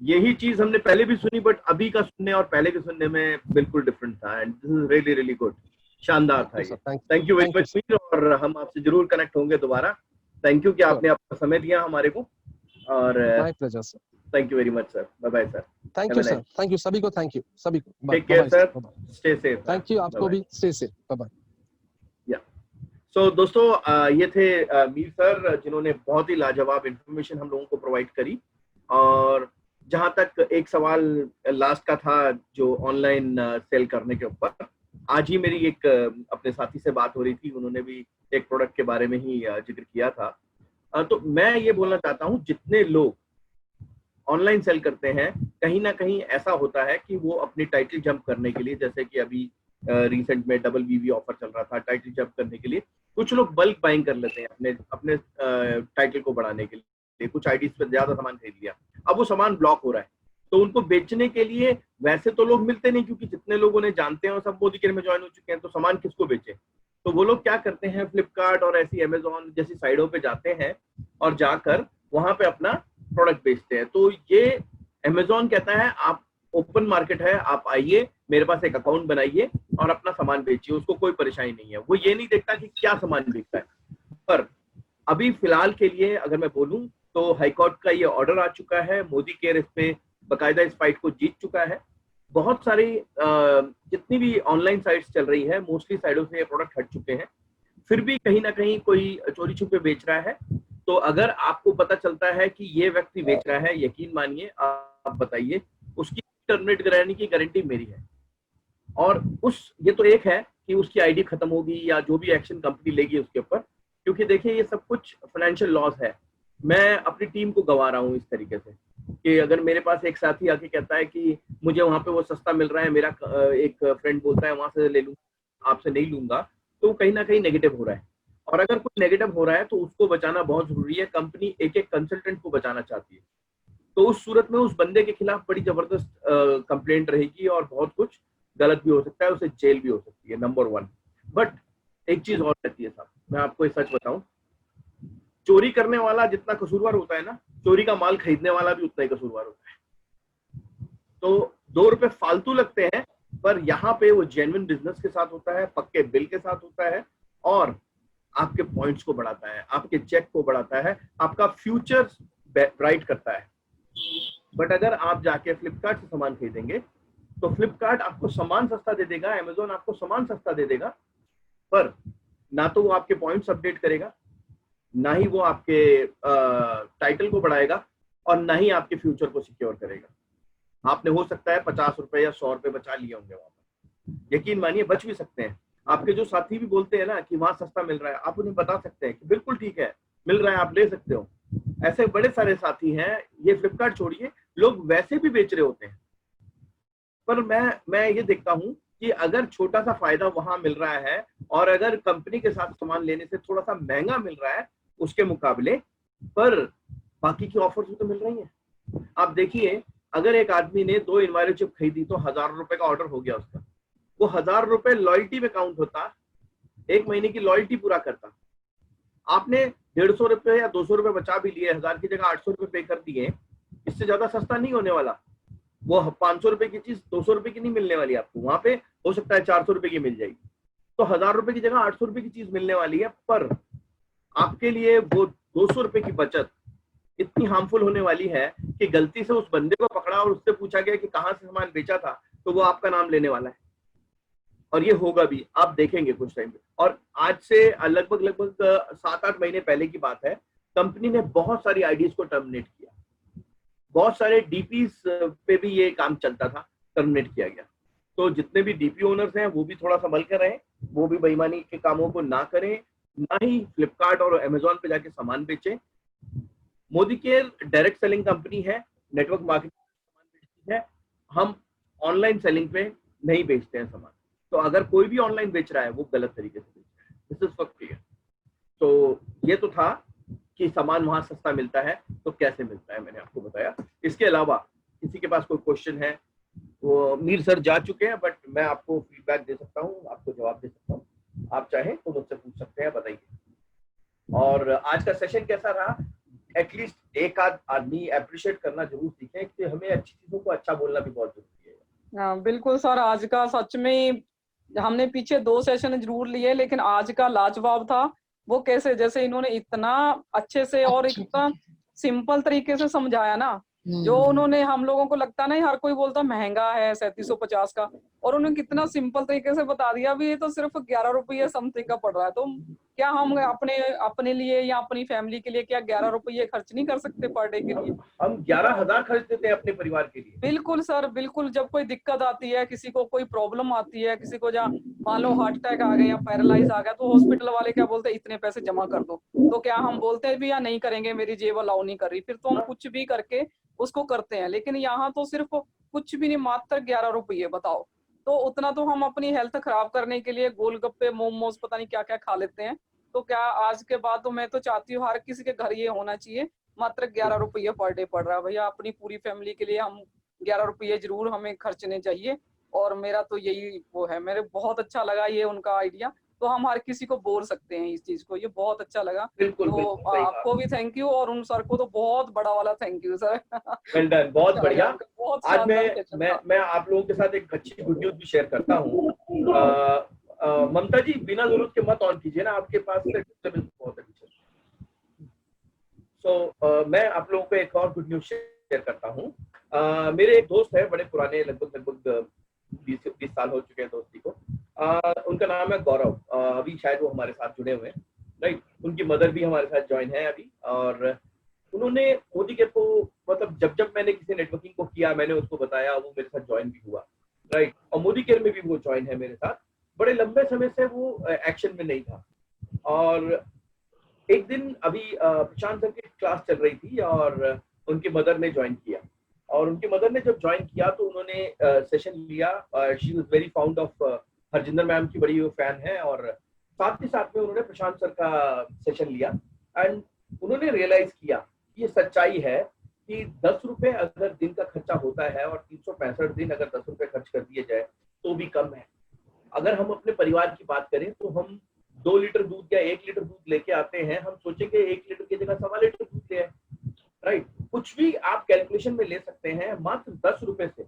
यही चीज हमने पहले भी सुनी, बट अभी का सुनने और पहले के सुनने में बिल्कुल डिफरेंट था, and this is really really good, शानदार था ये। Thank you very much Mir, और हम आपसे जरूर कनेक्ट होंगे दोबारा। थैंक यू कि आपने आपका समय दिया हमारे को, और my pleasure sir. Thank you very much sir. Bye bye sir. Thank you sir, thank you सभी को, थैंक यू सभी को। Take care sir, stay safe. Thank you, आपको भी stay safe, bye bye. So दोस्तों, ये थे मीर सर, जिन्होंने बहुत ही लाजवाब इंफॉर्मेशन हम लोगों को प्रोवाइड करी। और जहां तक एक सवाल लास्ट का था जो ऑनलाइन सेल करने के ऊपर, आज ही मेरी एक अपने साथी से बात हो रही थी, उन्होंने भी एक प्रोडक्ट के बारे में ही जिक्र किया था। तो मैं ये बोलना चाहता हूँ, जितने लोग ऑनलाइन सेल करते हैं, कहीं ना कहीं ऐसा होता है कि वो अपनी टाइटल जंप करने के लिए, जैसे कि अभी रिसेंट में डबल वीवी ऑफर चल रहा था, टाइटल जंप करने के लिए कुछ लोग बल्क बाइंग कर लेते हैं अपने टाइटल को बढ़ाने के लिए। कुछ आईडीज पे ज्यादा सामान खरीद लिया, अब वो सामान ब्लॉक हो रहा है, तो उनको बेचने के लिए वैसे तो लोग मिलते नहीं, क्योंकि जितने लोगों ने जानते हैं वो सब मोदी केयर में ज्वाइन हो चुके हैं, तो सामान किसको बेचे? तो वो लोग क्या करते हैं, फ्लिपकार्ट और ऐसी अमेजोन जैसी साइडों पे जाते हैं और जाकर वहां पे अपना प्रोडक्ट बेचते हैं। तो ये अमेजोन कहता है आप ओपन मार्केट है, आप आइए, मेरे पास एक अकाउंट बनाइए और अपना सामान बेचिए, उसको कोई परेशानी नहीं है। वो ये नहीं देखता कि क्या सामान बिकता है। पर अभी फिलहाल के लिए अगर मैं बोलूं तो हाईकोर्ट का ये ऑर्डर आ चुका है, मोदी केयर इस पे बाकायदा इस फाइट को जीत चुका है। बहुत सारी जितनी भी ऑनलाइन साइट्स चल रही है, मोस्टली साइडों से ये प्रोडक्ट हट चुके हैं, फिर भी कहीं ना कहीं कोई चोरी छुपे बेच रहा है। तो अगर आपको पता चलता है कि ये व्यक्ति बेच रहा है, यकीन मानिए, आप बताइए, उसकी टर्मिनेट कराने की गारंटी मेरी है। और ये तो एक है कि उसकी आईडी खत्म होगी या जो भी एक्शन कंपनी लेगी उसके ऊपर, क्योंकि देखिए ये सब कुछ फाइनेंशियल लॉस है। मैं अपनी टीम को गंवा रहा हूँ इस तरीके से कि अगर मेरे पास एक साथी आके कहता है कि मुझे वहां पे वो सस्ता मिल रहा है, मेरा एक फ्रेंड बोलता है वहां से ले लूँ, आपसे नहीं लूंगा, तो कहीं ना कहीं नेगेटिव हो रहा है। और अगर कुछ नेगेटिव हो रहा है तो उसको बचाना बहुत जरूरी है। कंपनी एक एक कंसल्टेंट को बचाना चाहती है, तो उस सूरत में उस बंदे के खिलाफ बड़ी जबरदस्त कंप्लेंट रहेगी और बहुत कुछ गलत भी हो सकता है, उसे जेल भी हो सकती है, नंबर 1। बट एक चीज और रहती है साहब, मैं आपको एक सच बताऊं, चोरी करने वाला जितना कसूरवार होता है ना, चोरी का माल खरीदने वाला भी उतना ही कसूरवार होता है। तो 2 रुपए फालतू लगते हैं, पर यहाँ पे वो जेन्युइन बिजनेस के साथ होता है, पक्के बिल के साथ होता है, और आपके पॉइंट्स को बढ़ाता है, आपके चेक को बढ़ाता है, आपका फ्यूचर ब्राइट करता है। बट अगर आप जाके फ्लिपकार्ट से सामान खरीदेंगे तो फ्लिपकार्ट आपको सामान सस्ता दे देगा, अमेजोन आपको सामान सस्ता दे देगा, पर ना तो वो आपके पॉइंट्स अपडेट करेगा, ना ही वो आपके टाइटल को बढ़ाएगा, और ना ही आपके फ्यूचर को सिक्योर करेगा। आपने हो सकता है 50 रुपए या 100 रुपए बचा लिए होंगे वहां पर, यकीन मानिए बच भी सकते हैं। आपके जो साथी भी बोलते हैं ना कि वहां सस्ता मिल रहा है, आप उन्हें बता सकते हैं कि बिल्कुल ठीक है, मिल रहा है, आप ले सकते हो। ऐसे बड़े सारे साथी हैं, ये फ्लिपकार्ट छोड़िए, लोग वैसे भी बेच रहे होते हैं। पर मैं ये देखता हूं कि अगर छोटा सा फायदा वहां मिल रहा है और अगर कंपनी के साथ सामान लेने से थोड़ा सा महंगा मिल रहा है उसके मुकाबले, पर बाकी की ऑफर्स भी तो मिल रही हैं। आप देखिए, अगर एक आदमी ने 2 इन्वायरो चिप खरीदी तो 1000 रुपए का ऑर्डर हो गया उसका, वो 1000 रुपए लॉयल्टी में काउंट होता, 1 महीने की लॉयल्टी पूरा करता। आपने 150 रुपए या 200 रुपए बचा भी लिए, 1000 की जगह 800 रुपए पे कर दिए, इससे ज्यादा सस्ता नहीं होने वाला। वो 500 रुपए की चीज 200 रुपए की नहीं मिलने वाली आपको, वहां पे हो सकता है 400 रुपए की मिल जाएगी। तो 1000 रुपए की जगह 800 रुपए की चीज मिलने वाली है, पर आपके लिए वो 200 रुपए की बचत इतनी हार्मफुल होने वाली है कि गलती से उस बंदे को पकड़ा और उससे पूछा गया कि कहाँ से सामान बेचा था, तो वो आपका नाम लेने वाला है। और ये होगा भी, आप देखेंगे कुछ टाइम पे। और आज से लगभग 7-8 महीने पहले की बात है, कंपनी ने बहुत सारी आईडीज को टर्मिनेट किया, बहुत सारे डीपीज पे भी ये काम चलता था, टर्मिनेट किया गया। तो जितने भी डीपी ओनर्स हैं वो भी थोड़ा संभल कर रहें, वो भी बेईमानी के कामों को ना करें, ना ही फ्लिपकार्ट और अमेजोन पे जाके सामान बेचें। Modi care direct selling company है, नेटवर्क मार्केटिंग सामान बेचती है, हम ऑनलाइन सेलिंग पे नहीं बेचते हैं सामान। तो अगर कोई भी ऑनलाइन बेच रहा है वो गलत तरीके से बेच रहा है, दिस इज फॉर क्लियर। तो ये तो था कि सामान वहां सस्ता मिलता है, तो कैसे मिलता है मैंने आपको बताया। इसके अलावा किसी के पास कोई क्वेश्चन है, वो मीर सर जा चुके हैं, बट मैं आपको फीडबैक दे सकता हूँ, आपको जवाब दे सकता हूँ, आप चाहें तो मुझसे पूछ सकते हैं, बताइए। और आज का सेशन कैसा रहा? एटलीस्ट एक आध आदमी अप्रिशिएट करना जरूर सीखें कि हमें अच्छी चीजों को अच्छा बोलना भी बहुत जरूरी है। हाँ बिल्कुल सर, आज का सच में हमने पीछे 2 सेशन जरूर लिए, लेकिन आज का लाजवाब था। वो कैसे, जैसे इन्होंने इतना अच्छे से और इतना सिंपल तरीके से समझाया ना, जो उन्होंने, हम लोगों को लगता नहीं, हर कोई बोलता महंगा है 3750 का, और उन्होंने कितना सिंपल तरीके से बता दिया भी ये तो सिर्फ 11 रुपये समथिंग का पड़ रहा है। तो क्या हम अपने लिए या अपनी फैमिली के लिए क्या 11 रुपये खर्च नहीं कर सकते पर डे के लिए? हम 11,000 खर्च देते हैं अपने परिवार के लिए। बिल्कुल सर, बिल्कुल। जब कोई दिक्कत आती है, किसी को कोई प्रॉब्लम आती है, किसी को जहाँ मान लो हार्ट अटैक आ गया या पैरालाइज आ गया, तो हॉस्पिटल वाले क्या बोलते हैं, इतने पैसे जमा कर दो। तो क्या हम बोलते हैं भी या नहीं करेंगे, मेरी जेब अलाउ नहीं कर रही, फिर तो हम कुछ भी करके उसको करते हैं। लेकिन यहाँ तो सिर्फ कुछ भी नहीं, मात्र 11 रुपये, बताओ। तो उतना तो हम अपनी हेल्थ खराब करने के लिए गोलगप्पे, मोमोज, पता नहीं क्या क्या खा लेते हैं। तो क्या आज के बाद तो मैं तो चाहती हूँ हर किसी के घर ये होना चाहिए, मात्र 11 रुपये पर डे पड़ रहा है भैया, अपनी पूरी फैमिली के लिए हम 11 रुपये जरूर हमें खर्चने चाहिए। और मेरा तो यही वो है, मेरे बहुत अच्छा लगा ये उनका आइडिया। तो हम हर किसी को बोल सकते हैं इस चीज को, ये बहुत अच्छा लगा। बिल्कुल, तो बिल्कुल आपको भी थैंक यू, और उन सर को तो बहुत बड़ा वाला thank you sir. Well done, बहुत बढ़िया। बहुत आज मैं आप लोगों के साथ एक अच्छी गुड न्यूज भी शेयर करता हूँ। ममता जी, बिना जरूरत के मत ऑन कीजिए ना, आपके पास से डिस्टर्बेंस बहुत है पीछे। सो मैं आप लोगों को एक और गुड न्यूज शेयर करता हूँ। मेरे एक दोस्त है, बड़े पुराने, लगभग 20 साल हो चुके हैं दोस्ती को। उनका नाम है गौरव। अभी शायद वो हमारे साथ जुड़े हुए हैं, राइट। उनकी मदर भी हमारे साथ ज्वाइन है अभी। और उन्होंने मोदी केयर को, मतलब जब मैंने किसी नेटवर्किंग को किया, मैंने उसको बताया, वो मेरे साथ ज्वाइन भी हुआ। राइट, और मोदी केयर में भी वो ज्वाइन है मेरे साथ। बड़े लंबे समय से वो एक्शन में नहीं था, और एक दिन अभी प्रशांत सर की क्लास चल रही थी और उनकी मदर ने ज्वाइन किया, और उनकी मदर ने जब ज्वाइन किया तो उन्होंने सेशन लिया। She was very found of Harjinder ma'am की बड़ी फैन है, और साथ ही साथ में उन्होंने प्रशांत सर का सेशन लिया एंड उन्होंने रियलाइज किया ये सच्चाई है कि 10 रुपए अगर दिन का खर्चा होता है और 365 दिन अगर 10 रुपए खर्च कर दिए जाए तो भी कम है। अगर हम अपने परिवार की बात करें तो हम 2 लीटर दूध या 1 लीटर दूध लेके आते हैं, हम सोचेंगे 1 लीटर की जगह 1.25 लीटर दूध ले आए, राइट। कुछ भी आप कैलकुलेशन में ले सकते हैं मात्र 10 रुपए से।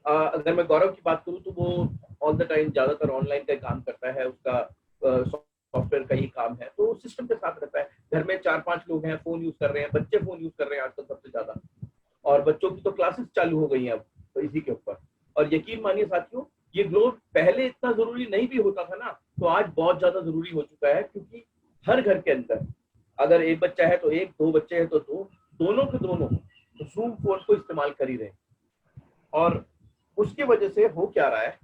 अगर मैं गौरव की बात करूं तो वो ऑल द टाइम ज्यादातर ऑनलाइन का काम करता है, उसका सॉफ्टवेयर का ही काम है, तो सिस्टम के साथ रहता है। घर में 4-5 लोग हैं, फोन यूज कर रहे हैं, बच्चे फोन यूज कर रहे हैं आजकल सबसे ज्यादा, और बच्चों की तो क्लासेस चालू हो गई हैं अब तो इसी के ऊपर। और यकीन मानिए साथियों, ये ग्लोब पहले इतना जरूरी नहीं भी होता था ना, तो आज बहुत ज्यादा जरूरी हो चुका है, क्योंकि हर घर के अंदर अगर एक बच्चा है तो एक, 2 बच्चे हैं तो 2, दोनों के दोनों जूम फोन को इस्तेमाल कर ही रहे हैं। और उसकी वजह से हो क्या रहा है,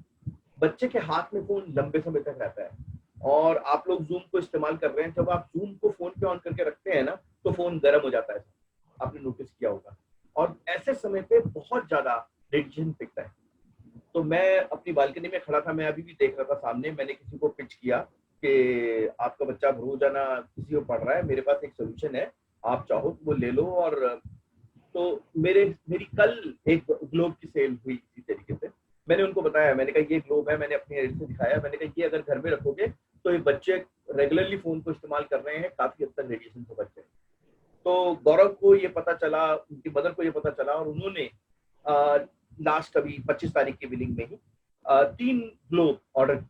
बच्चे के हाथ में फोन लंबे समय तक रहता है और आप लोग जूम को इस्तेमाल कर रहे हैं। जब आप जूम को फोन पे ऑन करके रखते हैं ना तो फोन गर्म हो जाता है, आपने नोटिस किया होगा, और ऐसे समय पे बहुत ज्यादा रेडिएशन फेंकता है। तो मैं अपनी बालकनी में खड़ा था, मैं अभी भी देख रहा था सामने, मैंने किसी को पिच किया कि आपका बच्चा रोजाना किसी को पढ़ रहा है, मेरे पास एक सोल्यूशन है, आप चाहो तो वो ले लो। और तो मेरी कल एक ग्लोब की सेल हुई इसी तरीके से। मैंने उनको बताया, मैंने कहा ये ग्लोब है, मैंने अपने एड से दिखाया, मैंने कहा ये अगर घर में रखोगे तो ये बच्चे रेगुलरली फोन को इस्तेमाल कर रहे हैं, काफी हद तक रेडिएशन से बच गए। तो गौरव को ये पता चला, उनकी मदर को ये पता चला, और उन्होंने लास्ट अभी 25 तारीख की बिलिंग में ही 3 ग्लोब ऑर्डर,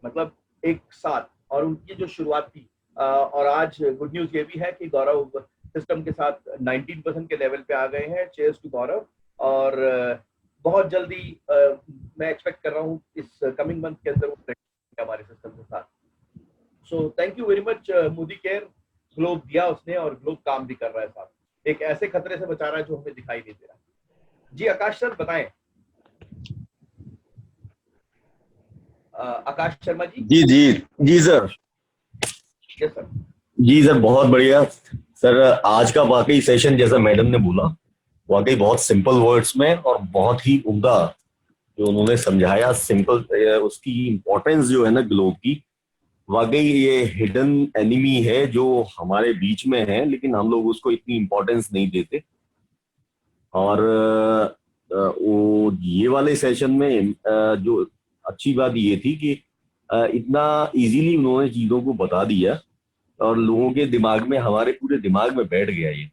मतलब एक साथ, और उनकी जो शुरुआत थी। और आज गुड न्यूज ये भी है कि गौरव सिस्टम के साथ 19% के लेवल पे आ गए हैं। चीयर्स टू गौरव। और बहुत जल्दी मैं एक्सपेक्ट कर रहा हूँ इस कमिंग मंथ के अंदर वो हमारे सिस्टम के साथ। So thank you very much Modi care. Globe दिया उसने और ग्लोब काम भी कर रहा है साथ, एक ऐसे खतरे से बचा रहा है जो हमें दिखाई नहीं दे रहा। जी आकाश सर बताएं। आकाश शर्मा जी। जी जी जी सर। Yes sir. जी सर, बहुत बढ़िया सर। आज का वाकई सेशन जैसा मैडम ने बोला, वाकई बहुत सिंपल वर्ड्स में और बहुत ही उम्दा जो उन्होंने समझाया, सिंपल उसकी इम्पोर्टेंस जो है ना ग्लोब की, वाकई ये हिडन एनिमी है जो हमारे बीच में है, लेकिन हम लोग उसको इतनी इम्पोर्टेंस नहीं देते। और वो ये वाले सेशन में जो अच्छी बात ये थी कि इतना इजीली उन्होंने चीजों को बता दिया और लोगों के दिमाग में, हमारे पूरे दिमाग में बैठ गया ये।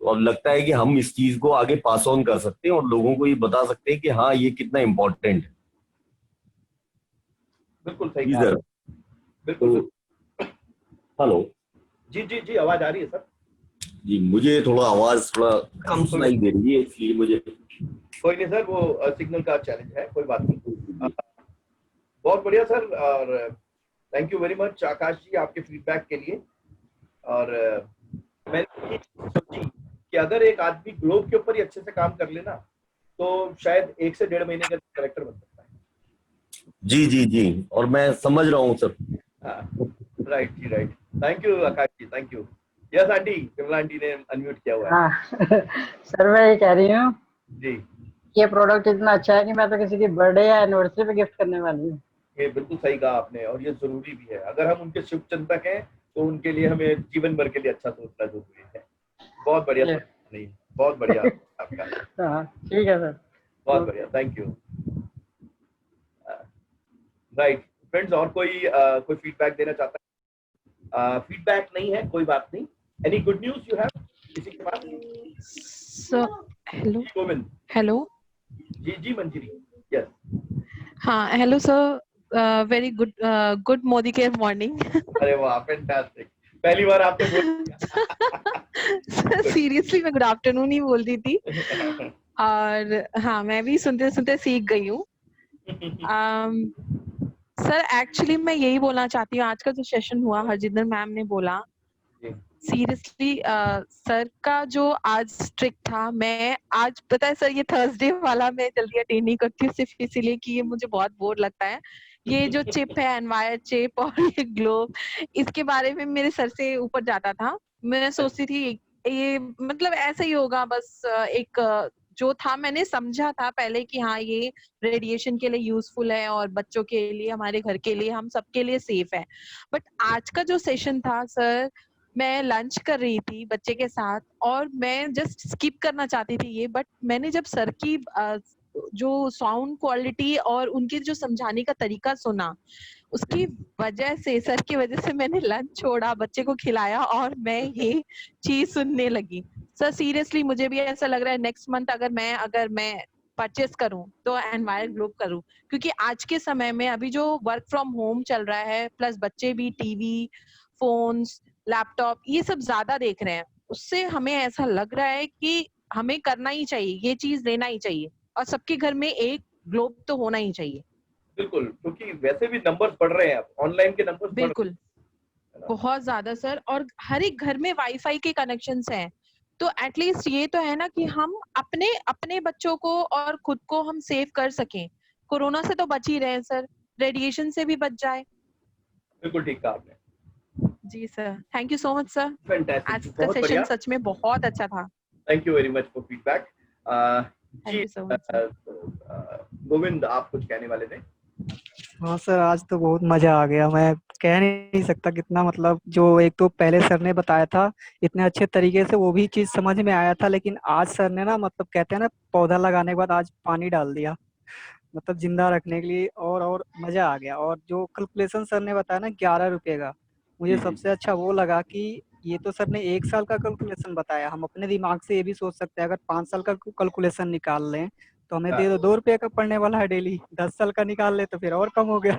तो अब लगता है कि हम इस चीज को आगे पास ऑन कर सकते हैं और लोगों को ये बता सकते हैं कि हाँ ये कितना इम्पोर्टेंट है। बिल्कुल सही सर। बिल्कुल। हेलो। जी जी जी, आवाज आ रही है सर? जी, मुझे थोड़ा आवाज थोड़ा कम सुनाई दे रही है, इसलिए मुझे। कोई नहीं सर, वो सिग्नल का चैलेंज है, कोई बात नहीं। बहुत बढ़िया सर, और थैंक यू वेरी मच आकाश जी आपके फीडबैक के लिए। और मैंने सोची कि अगर एक आदमी ग्लोब के ऊपर ही अच्छे से काम कर लेना तो शायद 1 से 1.5 महीने का डायरेक्टर बन सकता है। जी जी जी, और मैं समझ रहा हूँ सर। राइट जी, right. Thank you Akash ji, thank you. Yes aunty, Kamla aunty ने अनम्यूट किया हुआ है। हाँ सर, मैं ये कह रही हूँ जी, ये प्रोडक्ट इतना अच्छा है कि मैं तो किसी की बर्थडे या एनिवर्सरी पे गिफ्ट करने वाली हूँ। ये बिल्कुल सही कहा आपने, और ये जरूरी भी है। अगर हम उनके शुभ चिंतक हैं तो उनके लिए हमें जीवन भर के लिए अच्छा सोचना जरूरी है। बहुत बढ़िया सर, नहीं बहुत बढ़िया आपका। हाँ ठीक है सर, बहुत बढ़िया, थैंक यू। राइट फ्रेंड्स, और कोई फीडबैक देना चाहता है? फीडबैक नहीं है, कोई बात नहीं। Any good news you have किसी के पास? Sir hello. गोविंद। हेलो। जी जी मंजरी, यस। हाँ hello sir, very good Modi care morning. अरे वाह, फैंटास्टिक, पहली बार आपने सीरियसली मैं गुड आफ्टरनून ही बोल रही थी। और हाँ, मैं भी सुनते सुनते सीख गई हूँ। सर एक्चुअली मैं यही बोलना चाहती हूँ, आज का जो सेशन हुआ, हरजिंदर मैम ने बोला सीरियसली सर का जो आज स्ट्रिक था, मैं आज पता है सर ये थर्सडे वाला मैं जल्दी अटेंड नहीं करती हूँ सिर्फ इसीलिए कि ये मुझे बहुत बोर लगता है। ये जो चिप है एनवायर चिप और ये ग्लोब, इसके बारे में मेरे सर से ऊपर जाता था। मैं सोचती थी ये मतलब ऐसा ही होगा बस एक जो था मैंने समझा था पहले कि हाँ ये रेडिएशन के लिए यूजफुल है और बच्चों के लिए हमारे घर के लिए हम सबके लिए सेफ है। बट आज का जो सेशन था सर, मैं लंच कर रही थी बच्चे के साथ और मैं जस्ट स्किप करना चाहती थी ये, बट मैंने जब सर की जो साउंड क्वालिटी और उनके जो समझाने का तरीका सुना, उसकी वजह से सर की वजह से मैंने लंच छोड़ा, बच्चे को खिलाया और मैं ये चीज सुनने लगी। सर सीरियसली मुझे भी ऐसा लग रहा है नेक्स्ट मंथ अगर मैं परचेस करूं तो एनवायर ग्लोब करूं, क्योंकि आज के समय में अभी जो वर्क फ्रॉम होम चल रहा है प्लस बच्चे भी टीवी, फोन्स, लैपटॉप ये सब ज्यादा देख रहे हैं, उससे हमें ऐसा लग रहा है कि हमें करना ही चाहिए, ये चीज लेना ही चाहिए और सबके घर में एक ग्लोब तो होना ही चाहिए। बिल्कुल, क्योंकि वैसे भी नंबर्स बढ़ रहे हैं, अब ऑनलाइन के नंबर्स बिल्कुल बहुत ज्यादा सर, और हर एक घर में वाईफाई के कनेक्शंस हैं, तो एटलीस्ट ये तो है ना कि हम अपने अपने बच्चों को और खुद को हम सेव कर सकें। कोरोना से तो बच ही रहे हैं सर, रेडिएशन से भी बच जाए। बिल्कुल ठीक कहा आपने। जी sir, thank you so much sir. Fantastic, आज का सेशन सच में बहुत अच्छा था। Thank you very much for feedback. Thank you so much. Govind, आप कुछ कहने वाले थे? हाँ सर, आज तो बहुत मजा आ गया। मैं कह नहीं सकता कितना, मतलब जो एक तो पहले सर ने बताया था इतने अच्छे तरीके से वो भी चीज समझ में आया था, लेकिन आज सर ने ना मतलब कहते हैं ना पौधा लगाने के बाद आज पानी डाल दिया, मतलब जिंदा रखने के लिए, और मजा आ गया। और जो कैलकुलेशन सर ने बताया ना 11 रुपए का, मुझे सबसे अच्छा वो लगा कि ये तो सर ने 1 साल का कैलकुलेशन बताया। हम अपने दिमाग से ये भी सोच सकते हैं अगर 5 साल का कैलकुलेशन निकाल लें तो हमें दे दो 2 रुपए का पड़ने वाला है डेली। 10 साल का निकाल ले तो फिर और कम हो गया,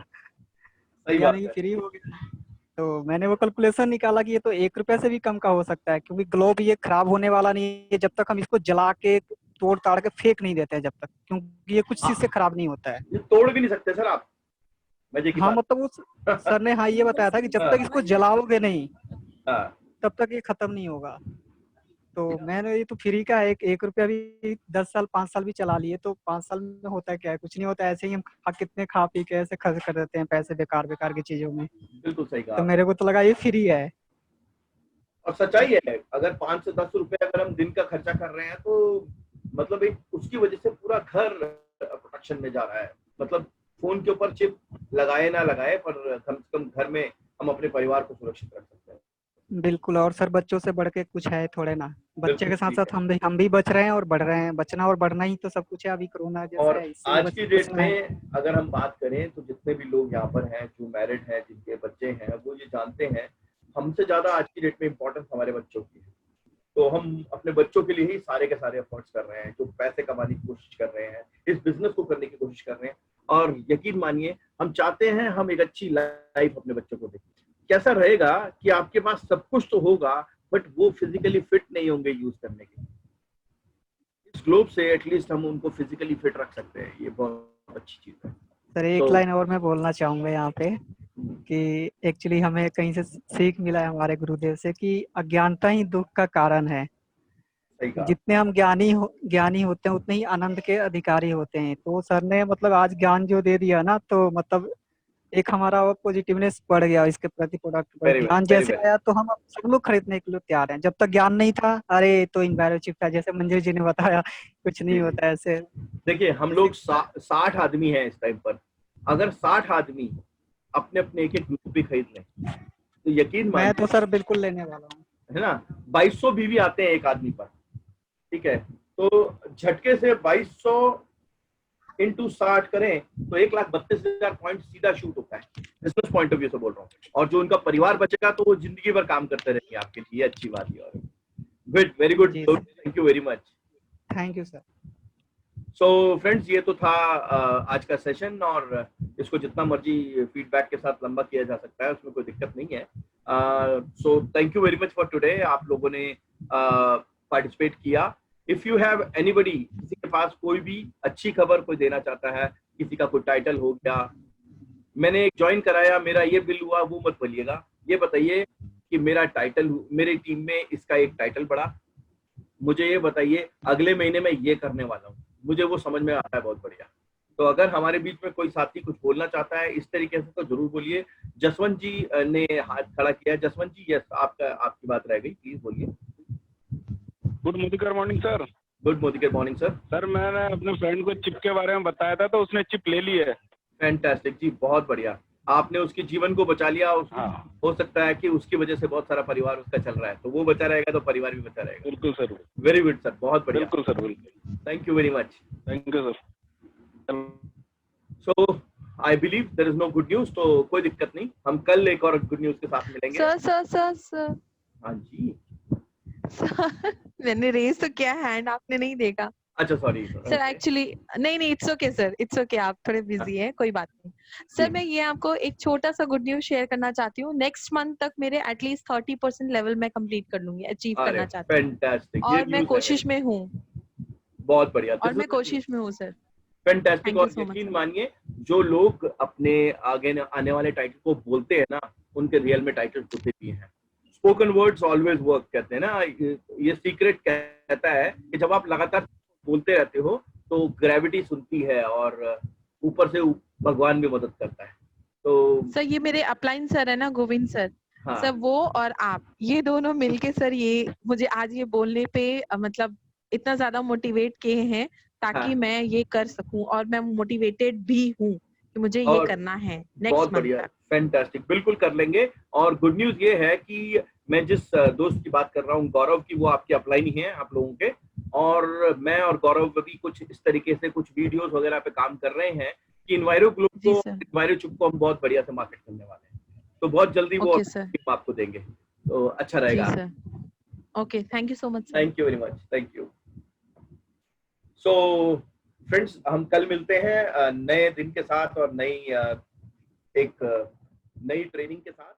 सही बात यानी कि है। फ्री हो गया। तो मैंने वो कैलकुलेशन निकाला कि ये तो 1 रुपए से भी कम का हो सकता है, क्योंकि ग्लोब ये खराब होने वाला नहीं है जब तक हम इसको जला के तोड़ ताड़ के फेंक नहीं देते हैं जब तक, क्योंकि ये कुछ चीज से खराब नहीं होता है। ये तोड़ भी नहीं सकते सर आप, मजे की हाँ बात। मतलब उस सर ने हाँ ये बताया था कि जब तक इसको जलाओगे नहीं तब तक ये खत्म नहीं होगा। तो मैंने ये तो फ्री का है, 1 रुपया भी 10 साल 5 साल भी चला लिए तो 5 साल में होता है क्या है, कुछ नहीं होता। ऐसे ही हम कितने खा पी के ऐसे खर्च कर देते हैं पैसे बेकार बेकार की चीजों में। बिल्कुल सही कहा। तो मेरे को तो लगा ये फ्री है। और सच्चाई है, अगर 5 से 10 रुपए अगर हम दिन का खर्चा कर रहे हैं तो मतलब एक उसकी वजह से पूरा घर प्रोटेक्शन में जा रहा है। मतलब फोन के ऊपर चिप लगाए ना लगाए, पर कम से कम घर में हम अपने परिवार को सुरक्षित रख सकते हैं। बिल्कुल, और सर बच्चों से बढ़ के कुछ है थोड़े ना, बच्चे के साथ साथ हम भी बच रहे हैं और बढ़ रहे हैं। बचना और बढ़ना ही तो सब कुछ है अभी कोरोना जैसे और है, इससे आज की डेट बचना है। में अगर हम बात करें तो जितने भी लोग यहाँ पर हैं जो मैरिड हैं, जिनके बच्चे हैं, वो ये जानते हैं हमसे ज्यादा आज की डेट में इम्पोर्टेंस हमारे बच्चों की है। तो हम अपने बच्चों के लिए ही सारे के सारे एफर्ट्स कर रहे हैं, जो पैसे कमाने की कोशिश कर रहे हैं, इस बिजनेस को करने की कोशिश कर रहे हैं। और यकीन मानिए हम चाहते हैं हम एक अच्छी लाइफ अपने बच्चों को दें। कैसा रहेगा कि आपके पास सब कुछ तो होगा बट वो फिजिकली फिट नहीं होंगे यूज करने के। इस ग्लोब से एटलीस्ट हम उनको फिजिकली फिट रख सकते हैं, ये बहुत अच्छी चीज है। सर एक लाइन और मैं बोलना चाहूंगा यहाँ पे कि एक्चुअली हमें कहीं से सीख मिला है हमारे गुरुदेव से कि अज्ञानता ही दुख का कारण है। जितने हम ज्ञानी होते हैं उतने ही आनंद के अधिकारी होते हैं। तो सर ने मतलब आज ज्ञान जो दे दिया ना, तो मतलब एक हमारा पॉजिटिवनेस बढ़ गया इसके प्रति, प्रोडक्ट पर। ज्ञान जैसे आया तो हम सब लोग खरीदने के लिए तैयार हैं। जब तक ज्ञान नहीं था, अरे तो इन्वायरो चिप था, जैसे मंजूर जी ने बताया, कुछ नहीं होता ऐसे। देखिए हम लोग 60 आदमी हैं इस टाइम पर। अगर 60 आदमी अपने अपने एक ग्रुप भी खरीद लें तो यकीन मैं तो सर बिल्कुल लेने वाला हूँ, है ना। 2200 भी आते हैं एक आदमी पर, ठीक है। तो झटके से 2200 into 60 करें तो 1,32,000 पॉइंट सीधा शूट होता है, बिजनेस पॉइंट ऑफ व्यू से बोल रहा हूँ। और जो उनका परिवार बचेगा तो वो जिंदगी भर काम करते रहेंगे आपके लिए, अच्छी बात है। और good, very good, thank you very much. Thank you sir. So friends, ये तो था आज का सेशन, और इसको जितना मर्जी फीडबैक के साथ लंबा किया जा सकता है, उसमें कोई दिक्कत नहीं है। So thank you very much for today. आप लोगों ने पार्टिसिपेट किया। इफ यू हैव एनीबडी, किसी के पास कोई भी अच्छी खबर कोई देना चाहता है, किसी का कोई टाइटल हो गया, मैंने एक ज्वाइन कराया, मेरा ये बिल हुआ, वो मत बोलिएगा। ये बताइए कि मेरा टाइटल, मेरी टीम में इसका एक टाइटल बढ़ा, मुझे ये बताइए अगले महीने में ये करने वाला हूँ, मुझे वो समझ में आता है। बहुत बढ़िया। तो अगर हमारे बीच में कोई साथी कुछ बोलना चाहता है इस तरीके से तो जरूर बोलिए। जसवंत जी ने हाथ खड़ा किया है। जसवंत जी, यस, आपकी बात रह गई, प्लीज बोलिए। Good morning sir. Good morning sir. Sir मैंने अपने फ्रेंड को चिप के बारे में बताया था तो उसने चिप ले ली है। फैंटास्टिक जी, बहुत बढ़िया। आपने उसके जीवन को बचा लिया। हाँ। हो सकता है कि उसकी वजह से बहुत सारा परिवार उसका चल रहा है, तो वो बचा रहेगा तो परिवार भी बचा रहेगा। बिल्कुल सर। वेरी गुड सर, बहुत बढ़िया। बिल्कुल सर, बिल्कुल। Thank you very much. Thank you sir. So I believe there is no good news, तो कोई दिक्कत नहीं, हम कल एक और गुड न्यूज के साथ मिलेंगे। सर हाँ जी। मैंने रेज तो किया, हैंड आपने नहीं देखा। अच्छा सॉरी सर एक्चुअली नहीं, it's okay sir, it's okay, आप थोड़े बिजी है, कोई बात नहीं। सर मैं ये आपको एक छोटा सा गुड न्यूज शेयर करना चाहती हूँ। नेक्स्ट मंथ तक मेरे एटलीस्ट 30% लेवल मैं कंप्लीट कर लूंगी, अचीव करना चाहती हूँ। फैंटास्टिक। और मैं कोशिश में हूँ। बहुत बढ़िया। और मैं कोशिश में हूँ सर। फैंटास्टिक। और यकीन मानिए, जो लोग अपने आगे आने वाले टाइटल को बोलते हैं ना, उनके रियल में टाइटल होते भी हैं। स्पोकन वर्ड्स ऑलवेज वर्क कहते हैं ना, ये सीक्रेट कहता है कि जब आप लगातार बोलते रहते हो तो ग्रेविटी सुनती है और ऊपर से भगवान भी मदद करता है। तो सर ये मेरे अपलाइन सर है ना, गोविंद सर। हाँ। सर वो और आप, ये दोनों मिलके सर ये मुझे आज ये बोलने पे मतलब इतना ज्यादा मोटिवेट किए हैं ताकि हाँ। मैं ये कर सकूं, और मैं मोटिवेटेड भी हूँ कि मुझे ये करना है नेक्स्ट बहुत मंथ बढ़िया, तक। फैंटास्टिक, बिल्कुल कर लेंगे। और गुड न्यूज ये है कि मैं जिस दोस्त की बात कर रहा हूँ, गौरव की, वो आपके अपलाइन ही हैं आप लोगों के। और मैं और गौरव भी कुछ इस तरीके से कुछ वीडियोस वगैरह पे काम कर रहे हैं कि इन्वायरो ग्लोब को, इन्वायरो चिप को हम बहुत बढ़िया से मार्केट करने वाले हैं। तो बहुत जल्दी वो आपको देंगे, तो अच्छा रहेगा। जी sir. Okay, thank you so much sir. Thank you very much. Thank you. So friends, हम कल मिलते हैं नए दिन के साथ और नई ट्रेनिंग के साथ।